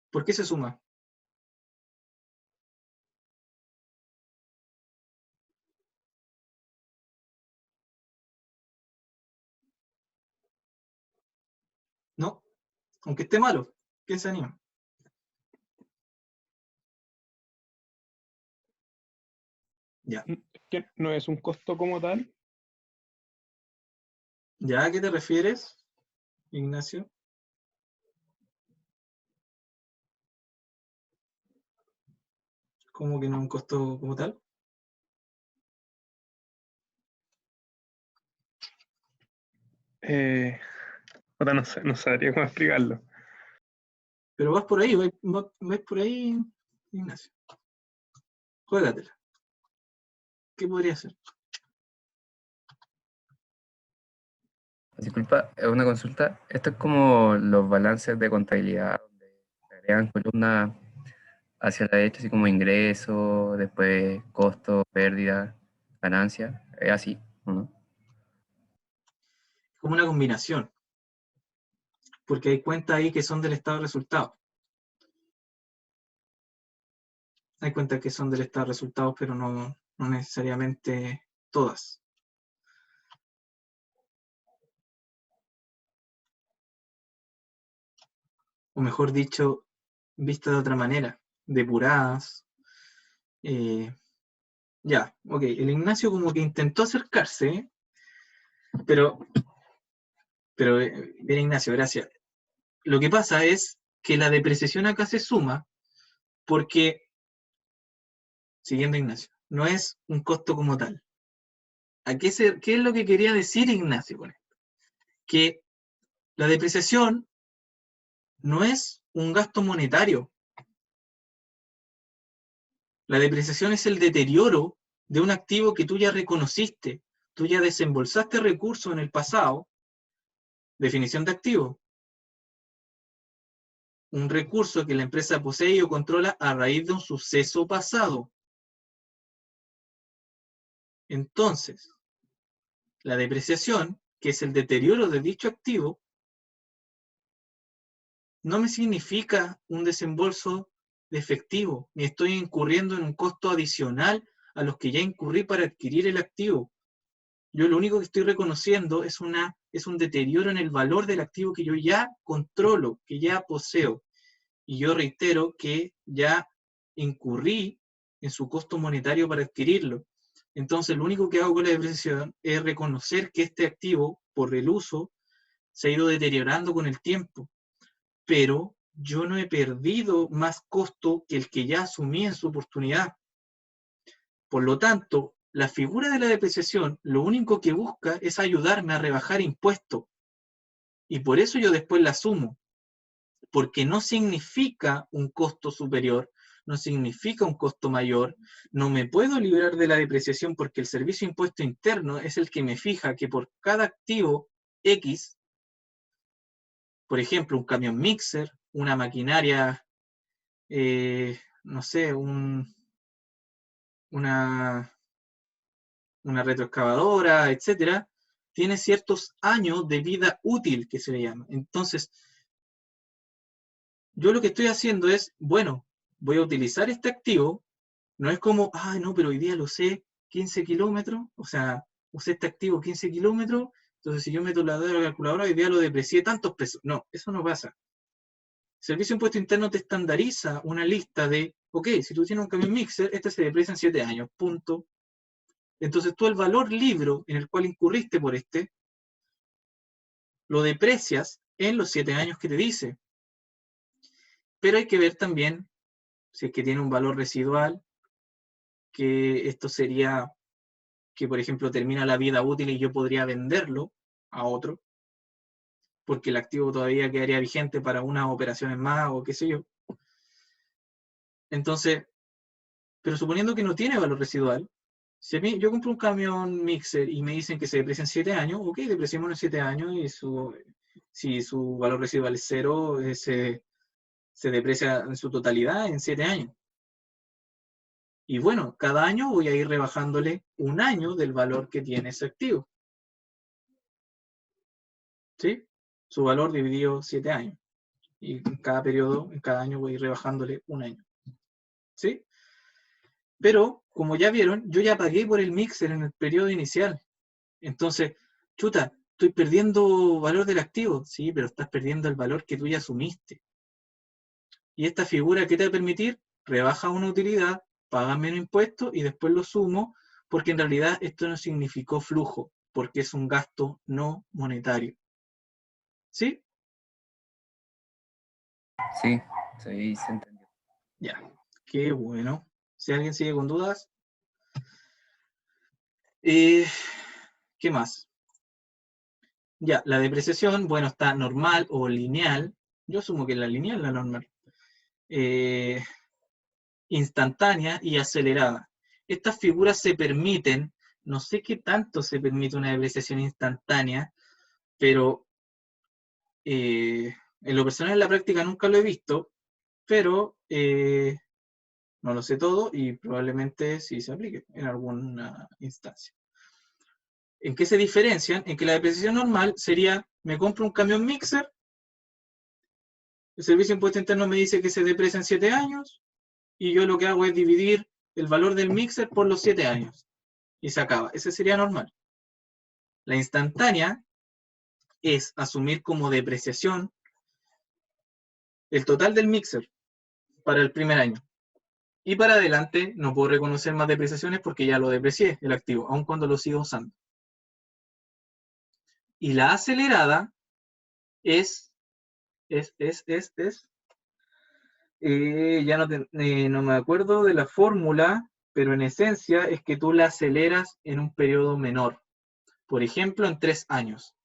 [SPEAKER 1] ¿Por qué se suma? ¿No? Aunque esté malo. ¿Quién se anima? Ya.
[SPEAKER 6] Que no es un costo como tal.
[SPEAKER 1] ¿Ya a qué te refieres, Ignacio? ¿Cómo que no un costo como tal?
[SPEAKER 6] Puta, no sabría cómo explicarlo.
[SPEAKER 1] Pero vas por ahí, vas por ahí, Ignacio. Juégatela. ¿Qué podría ser?
[SPEAKER 3] Disculpa, una consulta. Esto es como los balances de contabilidad, donde se agregan columnas hacia la derecha, así como ingreso, después costo, pérdida, ganancia. ¿Es así o no?
[SPEAKER 1] Como una combinación. Porque hay cuentas ahí que son del estado de resultados. Hay cuentas que son del estado de resultados, pero no necesariamente todas. O mejor dicho, vistas de otra manera, depuradas. Ya, ok. El Ignacio como que intentó acercarse, ¿eh? Pero bien, Ignacio, gracias. Lo que pasa es que la depreciación acá se suma porque, siguiendo Ignacio, no es un costo como tal. ¿Qué es lo que quería decir Ignacio con esto? Que la depreciación no es un gasto monetario. La depreciación es el deterioro de un activo que tú ya reconociste, tú ya desembolsaste recursos en el pasado. Definición de activo: un recurso que la empresa posee o controla a raíz de un suceso pasado. Entonces, la depreciación, que es el deterioro de dicho activo, no me significa un desembolso de efectivo, ni estoy incurriendo en un costo adicional a los que ya incurrí para adquirir el activo. Yo lo único que estoy reconociendo es un deterioro en el valor del activo que yo ya controlo, que ya poseo. Y yo reitero que ya incurrí en su costo monetario para adquirirlo. Entonces, lo único que hago con la depreciación es reconocer que este activo, por el uso, se ha ido deteriorando con el tiempo. Pero yo no he perdido más costo que el que ya asumí en su oportunidad. Por lo tanto, la figura de la depreciación lo único que busca es ayudarme a rebajar impuestos. Y por eso yo después la asumo. Porque no significa un costo superior, no significa un costo mayor. No me puedo librar de la depreciación porque el servicio de impuesto interno es el que me fija que por cada activo X, por ejemplo, un camión mixer, una maquinaria, no sé, una retroexcavadora, etcétera, tiene ciertos años de vida útil, que se le llama. Entonces, yo lo que estoy haciendo es, bueno, voy a utilizar este activo, no es como, ah, no, pero hoy día lo usé 15 kilómetros, o sea, usé este activo 15 kilómetros, entonces si yo meto la calculadora, hoy día lo deprecié tantos pesos. No, eso no pasa. El Servicio de Impuesto Interno te estandariza una lista de, ok, si tú tienes un camión mixer, este se deprecia en 7 años, punto. Entonces tú el valor libro en el cual incurriste por este, lo deprecias en los 7 años que te dice. Pero hay que ver también si es que tiene un valor residual, que esto sería que, por ejemplo, termina la vida útil y yo podría venderlo a otro, porque el activo todavía quedaría vigente para unas operaciones más o qué sé yo. Entonces, pero suponiendo que no tiene valor residual, si a mí, yo compro un camión mixer y me dicen que se deprecia en 7 años, ok, depreciemos en 7 años y si su valor residual es 0, se deprecia en su totalidad en 7 años. Y bueno, cada año voy a ir rebajándole un año del valor que tiene ese activo. ¿Sí? Su valor dividido 7 años. Y en cada periodo, en cada año voy a ir rebajándole un año. ¿Sí? Pero, como ya vieron, yo ya pagué por el mixer en el periodo inicial. Entonces, chuta, estoy perdiendo valor del activo. Sí, pero estás perdiendo el valor que tú ya asumiste. Y esta figura, ¿qué te va a permitir? Rebaja una utilidad, pagas menos impuestos y después lo sumo, porque en realidad esto no significó flujo, porque es un gasto no monetario. ¿Sí?
[SPEAKER 3] Sí, sí, se entendió.
[SPEAKER 1] Ya, qué bueno. Si alguien sigue con dudas. ¿Qué más? Ya, la depreciación, bueno, está normal o lineal. Yo asumo que la lineal, la normal. Instantánea y acelerada. Estas figuras se permiten, no sé qué tanto se permite una depreciación instantánea, pero en lo personal en la práctica nunca lo he visto, pero no lo sé todo y probablemente sí se aplique en alguna instancia. ¿En qué se diferencian? En que la depreciación normal sería, me compro un camión mixer, el Servicio de Impuesto Interno me dice que se deprecia en 7 años, y yo lo que hago es dividir el valor del mixer por los 7 años. Y se acaba. Ese sería normal. La instantánea es asumir como depreciación el total del mixer para el primer año. Y para adelante no puedo reconocer más depreciaciones porque ya lo deprecié el activo, aun cuando lo sigo usando. Y la acelerada ya no me acuerdo de la fórmula, pero en esencia es que tú la aceleras en un periodo menor. Por ejemplo, en 3 años.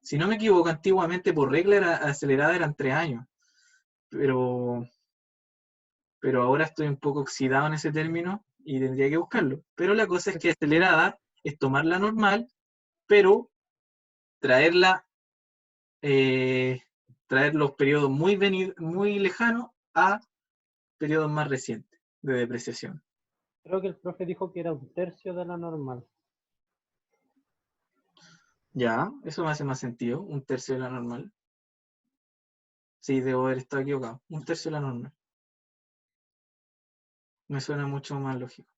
[SPEAKER 1] Si no me equivoco, antiguamente por regla acelerada eran 3 años. Pero ahora estoy un poco oxidado en ese término y tendría que buscarlo. Pero la cosa es que acelerada es tomarla normal, pero traerla, traer los periodos muy lejanos a periodos más recientes de depreciación.
[SPEAKER 5] Creo que el profe dijo que era 1/3 de la normal.
[SPEAKER 1] Ya, eso me hace más sentido, 1/3 de la normal. Sí, debo haber estado equivocado, 1/3 de la normal. Me suena mucho más lógico.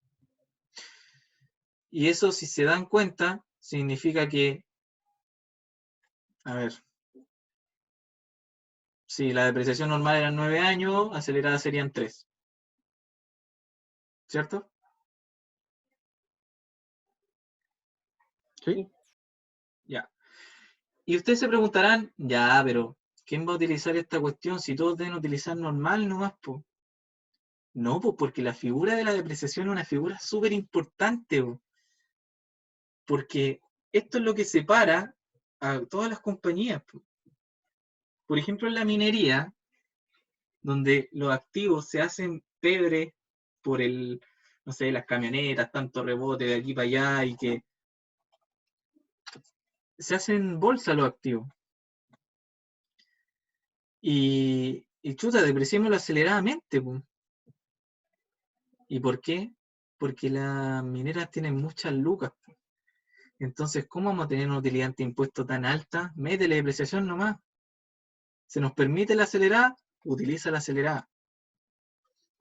[SPEAKER 1] Y eso, si se dan cuenta, significa que, a ver, si la depreciación normal era 9 años, acelerada serían 3. ¿Cierto? ¿Sí? Ya. Y ustedes se preguntarán, ya, pero ¿quién va a utilizar esta cuestión si todos deben utilizar normal nomás, po? No, pues porque la figura de la depreciación es una figura súper importante, po, porque esto es lo que separa a todas las compañías, po. Por ejemplo, en la minería, donde los activos se hacen pebre por el, no sé, las camionetas, tanto rebote de aquí para allá, y que se hacen bolsa los activos. Y chuta, depreciémoslo aceleradamente, po. ¿Y por qué? Porque las mineras tienen muchas lucas, po. Entonces, ¿cómo vamos a tener una utilidad de impuesto tan alta? Métele depreciación nomás. ¿Se nos permite la acelerada? Utiliza la acelerada.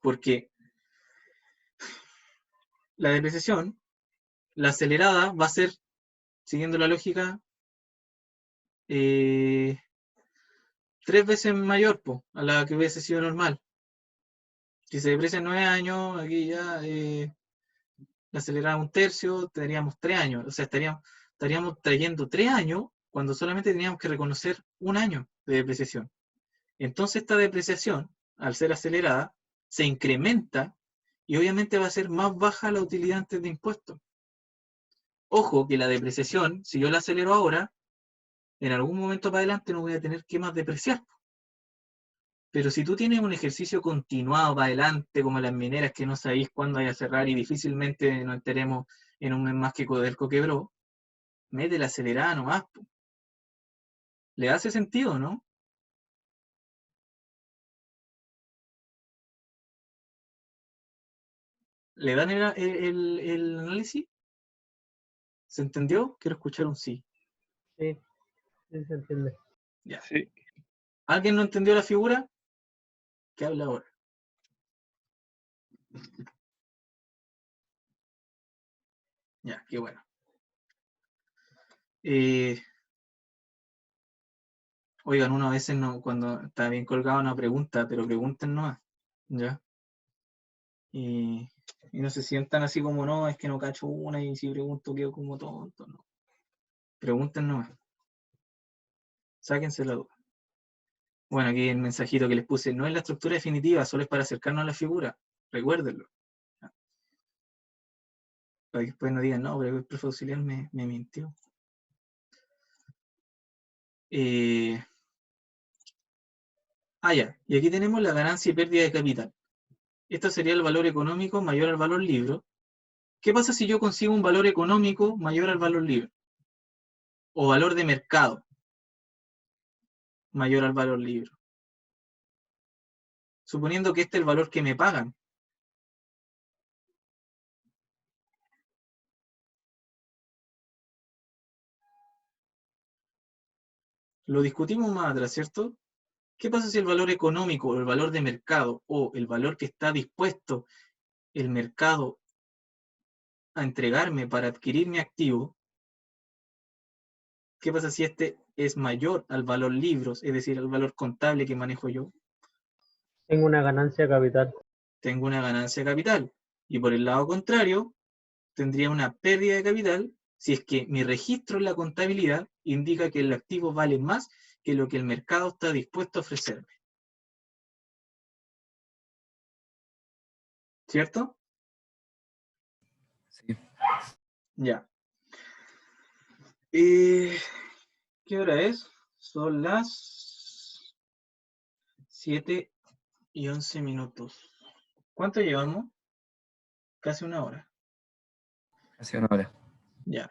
[SPEAKER 1] Porque la depreciación, la acelerada va a ser, siguiendo la lógica, 3 veces mayor po, a la que hubiese sido normal. Si se deprecia en 9 años, aquí ya la acelerada 1/3, tendríamos 3 años. O sea, estaríamos trayendo 3 años cuando solamente teníamos que reconocer 1 año de depreciación. Entonces esta depreciación, al ser acelerada, se incrementa y obviamente va a ser más baja la utilidad antes de impuestos. Ojo que la depreciación, si yo la acelero ahora, en algún momento para adelante no voy a tener que más depreciar. Pero si tú tienes un ejercicio continuado para adelante, como las mineras que no sabéis cuándo vaya a cerrar y difícilmente nos enteremos en un mes más que Codelco quebró, mete la acelerada nomás. ¿Le hace sentido, no? ¿Le dan el análisis? ¿Se entendió? Quiero escuchar un sí.
[SPEAKER 5] Sí, sí se entiende.
[SPEAKER 1] Ya.
[SPEAKER 6] Sí.
[SPEAKER 1] ¿Alguien no entendió la figura? ¿Qué habla ahora? Ya, qué bueno. Oigan, uno a veces no, cuando está bien colgado no pregunta, pero pregunten nomás. ¿Ya? Y no se sientan así como, no, es que no cacho una y si pregunto quedo como tonto. No. Pregunten nomás. Sáquense la duda. Bueno, aquí el mensajito que les puse, no es la estructura definitiva, solo es para acercarnos a la figura. Recuérdenlo. Para que después no digan, no, pero el profe auxiliar me mintió. Ya. Y aquí tenemos la ganancia y pérdida de capital. Esto sería el valor económico mayor al valor libro. ¿Qué pasa si yo consigo un valor económico mayor al valor libro? O valor de mercado mayor al valor libro. Suponiendo que este es el valor que me pagan. Lo discutimos más atrás, ¿cierto? ¿Qué pasa si el valor económico, o el valor de mercado, o el valor que está dispuesto el mercado a entregarme para adquirir mi activo? ¿Qué pasa si este es mayor al valor libros, es decir, al valor contable que manejo yo?
[SPEAKER 5] Tengo una ganancia de capital.
[SPEAKER 1] Tengo una ganancia de capital. Y por el lado contrario, tendría una pérdida de capital si es que mi registro en la contabilidad indica que el activo vale más que lo que el mercado está dispuesto a ofrecerme. ¿Cierto?
[SPEAKER 3] Sí.
[SPEAKER 1] Ya. ¿Qué hora es? Son las 7:11. ¿Cuánto llevamos? Casi una hora.
[SPEAKER 3] Casi una hora.
[SPEAKER 1] Ya.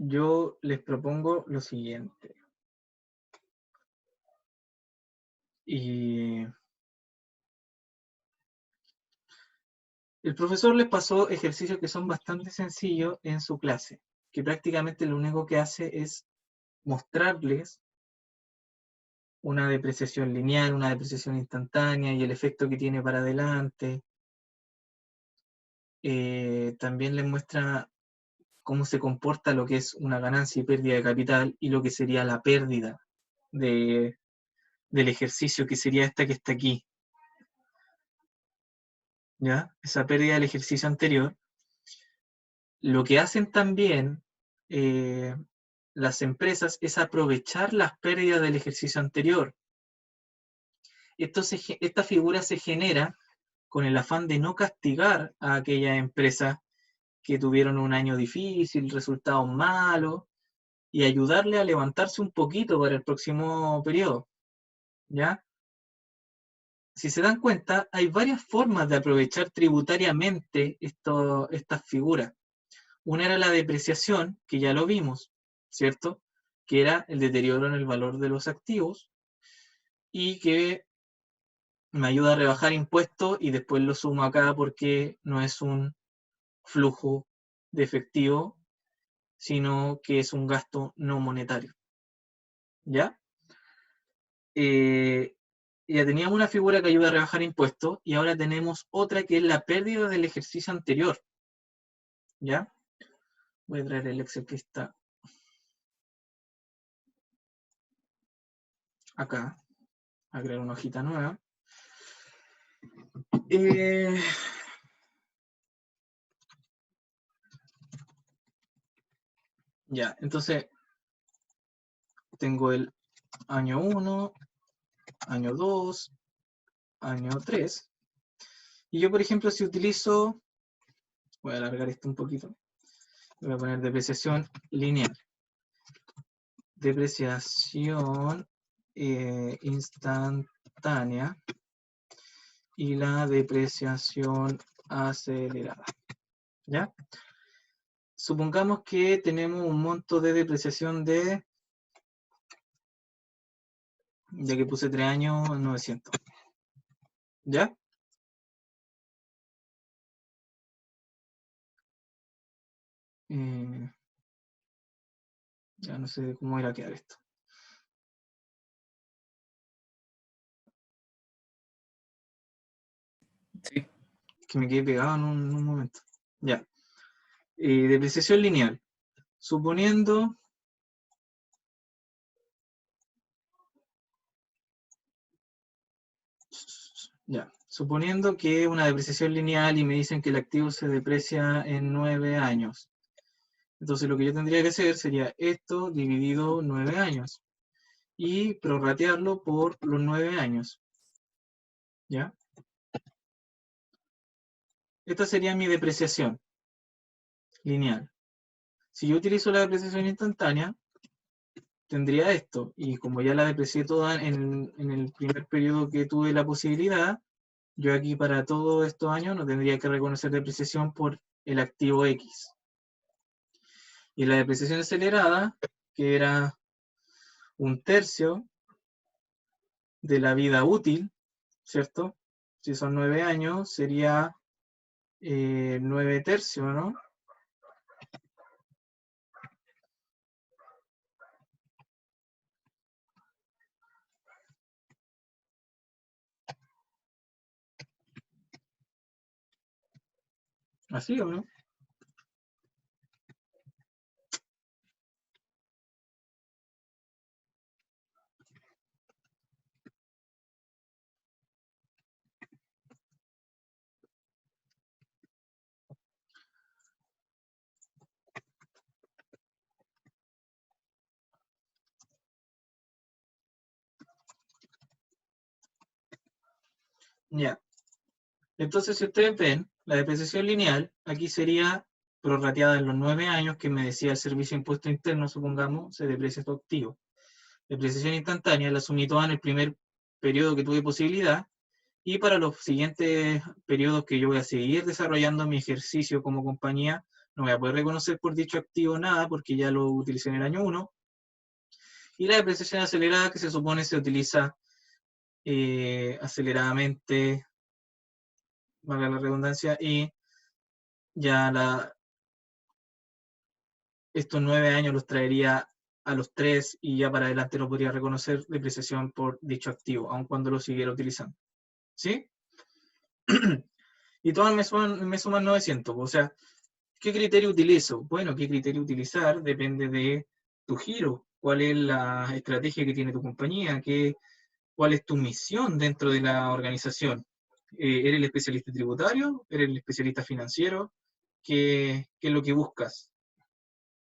[SPEAKER 1] Yo les propongo lo siguiente. Y el profesor les pasó ejercicios que son bastante sencillos en su clase, que prácticamente lo único que hace es mostrarles una depreciación lineal, una depreciación instantánea y el efecto que tiene para adelante. También les muestra cómo se comporta lo que es una ganancia y pérdida de capital y lo que sería la pérdida del ejercicio, que sería esta que está aquí. ¿Ya? Esa pérdida del ejercicio anterior. Lo que hacen también las empresas es aprovechar las pérdidas del ejercicio anterior. Esta figura se genera con el afán de no castigar a aquellas empresas que tuvieron un año difícil, resultados malos, y ayudarle a levantarse un poquito para el próximo periodo. ¿Ya? Si se dan cuenta, hay varias formas de aprovechar tributariamente estas figuras. Una era la depreciación, que ya lo vimos, ¿cierto? Que era el deterioro en el valor de los activos y que me ayuda a rebajar impuestos y después lo sumo acá porque no es un flujo de efectivo, sino que es un gasto no monetario. ¿Ya? Ya teníamos una figura que ayuda a rebajar impuestos y ahora tenemos otra que es la pérdida del ejercicio anterior. ¿Ya? Voy a traer el Excel que está acá, a crear una hojita nueva. Ya, entonces tengo el año 1, año 2, año 3. Y yo, por ejemplo, si utilizo, voy a alargar esto un poquito, voy a poner depreciación lineal. Depreciación instantánea y la depreciación acelerada. ¿Ya? Supongamos que tenemos un monto de depreciación de, ya que puse 3 años, 900. ¿Ya? Ya no sé cómo irá a quedar esto.
[SPEAKER 3] Sí.
[SPEAKER 1] Que me quedé pegado en un momento. Ya. Depreciación lineal. Suponiendo que una depreciación lineal y me dicen que el activo se deprecia en 9 años. Entonces lo que yo tendría que hacer sería esto dividido 9 años y prorratearlo por los 9 años. ¿Ya? Esta sería mi depreciación lineal. Si yo utilizo la depreciación instantánea, tendría esto. Y como ya la deprecié toda en el primer periodo que tuve la posibilidad, yo aquí para todos estos años no tendría que reconocer depreciación por el activo X. Y la depreciación acelerada, que era 1/3 de la vida útil, ¿cierto? Si son 9 años, sería 9 tercios, ¿no? ¿Así o no? Ya. Entonces, si ustedes ven, la depreciación lineal aquí sería prorrateada en los 9 años que me decía el servicio de impuesto interno, supongamos, se deprecia tu activo. Depreciación instantánea la asumí toda en el primer periodo que tuve posibilidad, y para los siguientes periodos que yo voy a seguir desarrollando mi ejercicio como compañía, no voy a poder reconocer por dicho activo nada porque ya lo utilicé en el año 1. Y la depreciación acelerada, que se supone se utiliza aceleradamente, valga la redundancia, y ya estos 9 años los traería a los 3 y ya para adelante no podría reconocer depreciación por dicho activo, aun cuando lo siguiera utilizando. ¿Sí? Y todas me suman 900. O sea, ¿qué criterio utilizo? Bueno, ¿qué criterio utilizar? Depende de tu giro. ¿Cuál es la estrategia que tiene tu compañía? ¿Cuál es tu misión dentro de la organización? ¿Eres el especialista tributario? ¿Eres el especialista financiero? ¿Qué es lo que buscas?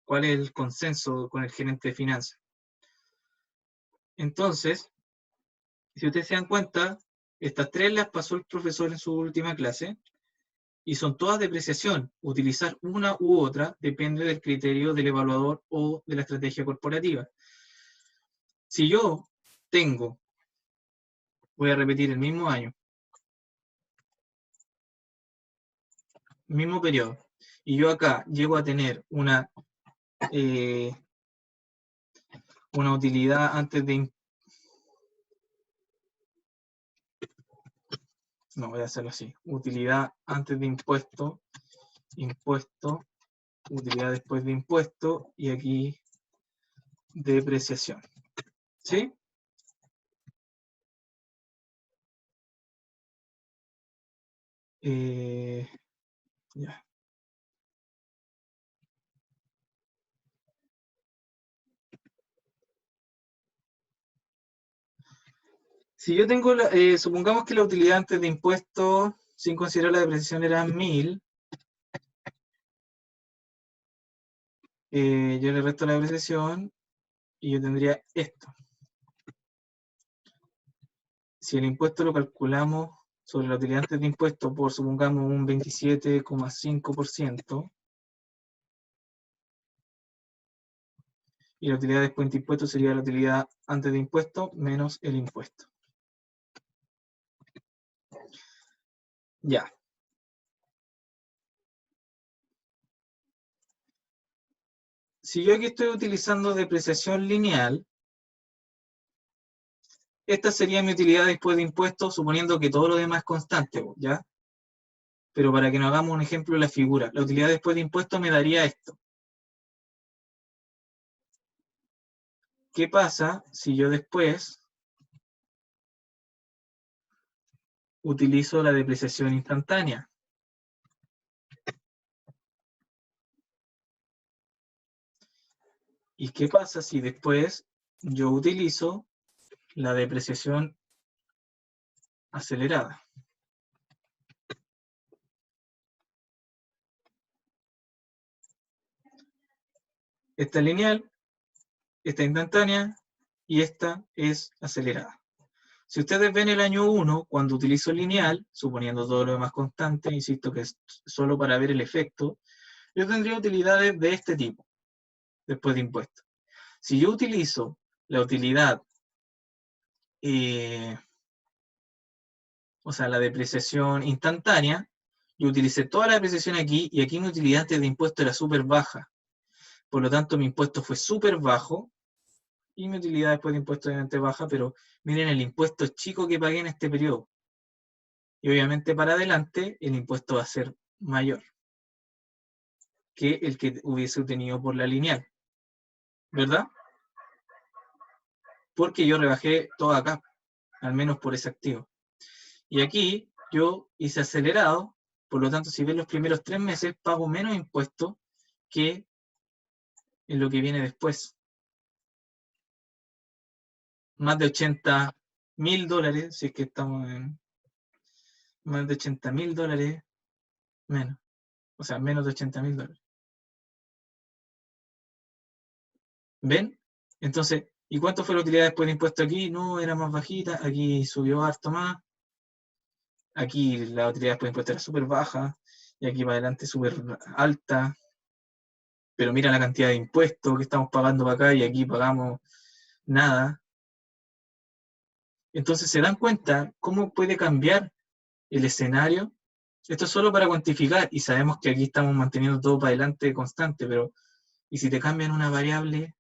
[SPEAKER 1] ¿Cuál es el consenso con el gerente de finanzas? Entonces, si ustedes se dan cuenta, estas 3 las pasó el profesor en su última clase y son todas depreciación. Utilizar una u otra depende del criterio del evaluador o de la estrategia corporativa. Si yo tengo, voy a repetir el mismo año, mismo periodo, y yo acá llego a tener una utilidad antes de... No, voy a hacerlo así. Utilidad antes de impuesto, utilidad después de impuesto, y aquí depreciación. ¿Sí? Ya. Si yo tengo, supongamos que la utilidad antes de impuesto, sin considerar la depreciación, era 1000, yo le resto la depreciación y yo tendría esto. Si el impuesto lo calculamos sobre la utilidad antes de impuesto por, supongamos, un 27,5%, y la utilidad después de impuesto sería la utilidad antes de impuesto menos el impuesto. Ya. Si yo aquí estoy utilizando depreciación lineal, esta sería mi utilidad después de impuestos, suponiendo que todo lo demás es constante, ¿ya? Pero para que nos hagamos un ejemplo de la figura, la utilidad después de impuestos me daría esto. ¿Qué pasa si yo después utilizo la depreciación instantánea? ¿Y qué pasa si después yo utilizo la depreciación acelerada? Esta es lineal, esta es instantánea y esta es acelerada. Si ustedes ven el año 1, cuando utilizo lineal, suponiendo todo lo demás constante, insisto que es solo para ver el efecto, yo tendría utilidades de este tipo, después de impuestos. Si yo utilizo la utilidad, o sea, la depreciación instantánea, yo utilicé toda la depreciación aquí, y aquí mi utilidad antes de impuesto era súper baja. Por lo tanto, mi impuesto fue súper bajo, y mi utilidad después de impuesto obviamente baja, pero miren el impuesto chico que pagué en este periodo. Y obviamente para adelante el impuesto va a ser mayor que el que hubiese obtenido por la lineal. ¿Verdad? Porque yo rebajé todo acá, al menos por ese activo. Y aquí yo hice acelerado, por lo tanto, si ven los primeros 3 meses, pago menos impuestos que en lo que viene después. Más de $80.000, si es que estamos en más de $80.000 menos. O sea, menos de $80.000. ¿Ven? Entonces, ¿y cuánto fue la utilidad después de impuesto aquí? No, era más bajita, aquí subió harto más. Aquí la utilidad después de impuesto era súper baja, y aquí para adelante súper alta. Pero mira la cantidad de impuestos que estamos pagando para acá, y aquí pagamos nada. Entonces, ¿se dan cuenta cómo puede cambiar el escenario? Esto es solo para cuantificar, y sabemos que aquí estamos manteniendo todo para adelante constante, pero ¿y si te cambian una variable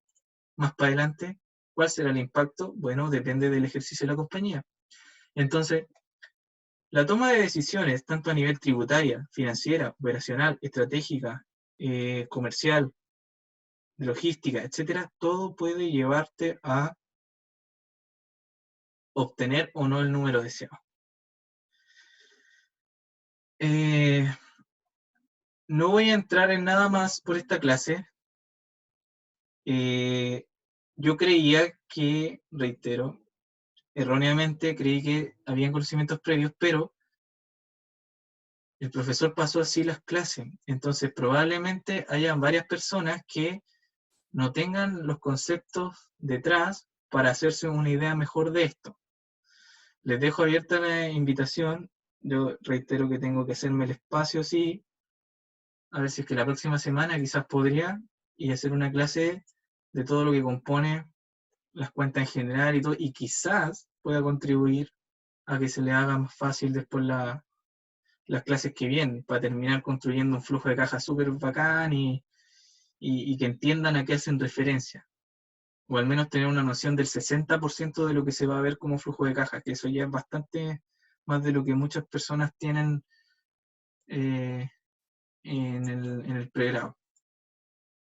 [SPEAKER 1] más para adelante? ¿Cuál será el impacto? Bueno, depende del ejercicio de la compañía. Entonces, la toma de decisiones, tanto a nivel tributaria, financiera, operacional, estratégica, comercial, de logística, etcétera, todo puede llevarte a obtener o no el número deseado. No voy a entrar en nada más por esta clase. Yo creía que, reitero, erróneamente creí que habían conocimientos previos, pero el profesor pasó así las clases. Entonces probablemente hayan varias personas que no tengan los conceptos detrás para hacerse una idea mejor de esto. Les dejo abierta la invitación. Yo reitero que tengo que hacerme el espacio, sí. A ver si es que la próxima semana quizás podría y hacer una clase de todo lo que compone las cuentas en general y todo, y quizás pueda contribuir a que se le haga más fácil después las clases que vienen, para terminar construyendo un flujo de caja súper bacán y que entiendan a qué hacen referencia. O al menos tener una noción del 60% de lo que se va a ver como flujo de caja, que eso ya es bastante más de lo que muchas personas tienen en el pregrado.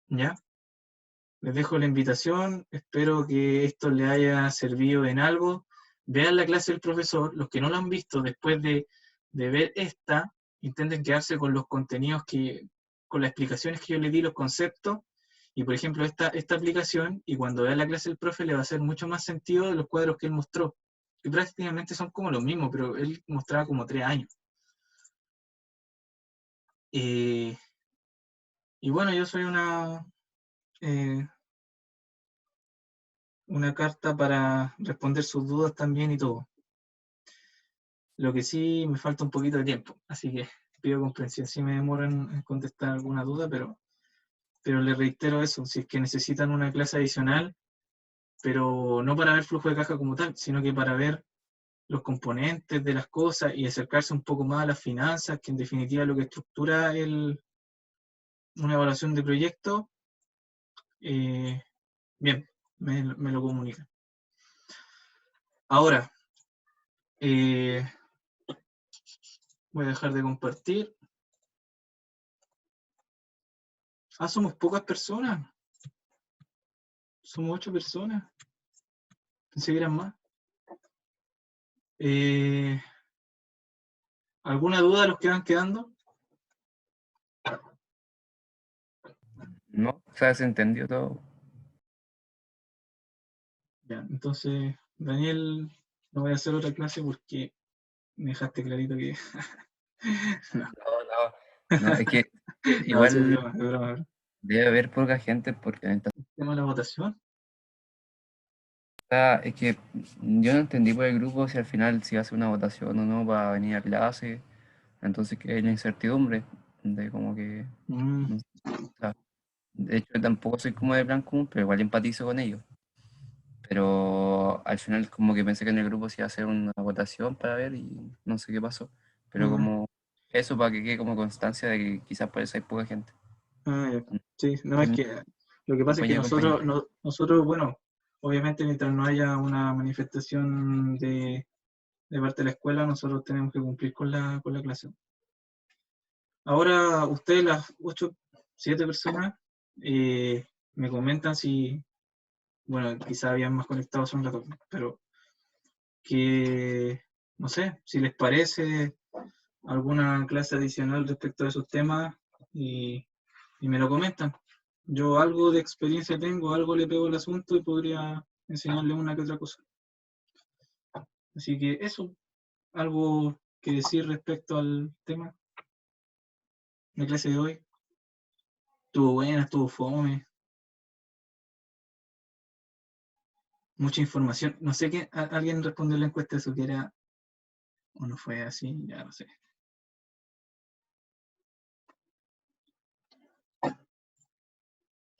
[SPEAKER 1] ¿Ya? Les dejo la invitación, espero que esto les haya servido en algo. Vean la clase del profesor, los que no lo han visto después de ver esta, intenten quedarse con los contenidos con las explicaciones que yo les di, los conceptos, y por ejemplo esta aplicación, y cuando vean la clase del profe le va a hacer mucho más sentido de los cuadros que él mostró, que prácticamente son como los mismos, pero él mostraba como 3 años. Y bueno, yo soy una carta para responder sus dudas también y todo. Lo que sí me falta un poquito de tiempo, así que pido comprensión si me demoro en contestar alguna duda, pero les reitero eso, si es que necesitan una clase adicional, pero no para ver flujo de caja como tal, sino que para ver los componentes de las cosas y acercarse un poco más a las finanzas, que en definitiva es lo que estructura una evaluación de proyecto, bien, me lo comunican. Ahora, voy a dejar de compartir. Somos pocas personas. Somos 8 personas. Pensé que eran más. ¿Alguna duda de los que van quedando?
[SPEAKER 3] No, o sea, se entendió todo.
[SPEAKER 1] Ya, entonces, Daniel, no voy a hacer otra clase porque me dejaste clarito que... no,
[SPEAKER 3] No, es que
[SPEAKER 1] no, sí,
[SPEAKER 3] igual
[SPEAKER 1] es broma, es broma.
[SPEAKER 3] debe haber poca gente porque
[SPEAKER 1] ¿El tema de la votación?
[SPEAKER 3] es que yo no entendí por el grupo si al final si hace una votación o no va a venir a clase, entonces que hay la incertidumbre de como que, no sé, o sea, de hecho tampoco soy como de plan común, pero igual empatizo con ellos. Pero al final como que pensé que en el grupo se iba a hacer una votación para ver y no sé qué pasó. Pero como eso para que quede como constancia de que quizás por eso hay poca gente.
[SPEAKER 1] Ya. Sí, no, es que lo que pasa es que nosotros, bueno, obviamente mientras no haya una manifestación de parte de la escuela, nosotros tenemos que cumplir con la clase. Ahora, ustedes, las 8, 7 personas, me comentan si, bueno, quizá habían más conectados un rato, pero que, no sé, si les parece alguna clase adicional respecto a esos temas y me lo comentan. Yo algo de experiencia tengo, algo le pego al asunto y podría enseñarle una que otra cosa. Así que eso, algo que decir respecto al tema. La clase de hoy estuvo buena, estuvo fome. Mucha información. No sé qué, alguien respondió la encuesta eso que era, o no fue así, ya no sé.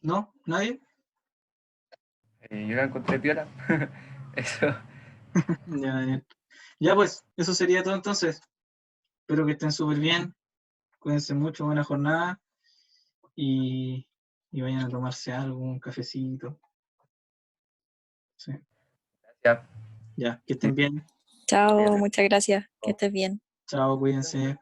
[SPEAKER 1] ¿No? ¿Nadie?
[SPEAKER 3] Yo la encontré piola. Eso.
[SPEAKER 1] Ya, Daniel. Ya pues, eso sería todo entonces. Espero que estén súper bien. Cuídense mucho, buena jornada. Y vayan a tomarse algo, un cafecito. Sí.
[SPEAKER 3] Ya.
[SPEAKER 1] Ya, que estén bien.
[SPEAKER 2] Chao,
[SPEAKER 3] Cuídate.
[SPEAKER 2] muchas gracias. Que estés bien.
[SPEAKER 1] Chao, cuídense.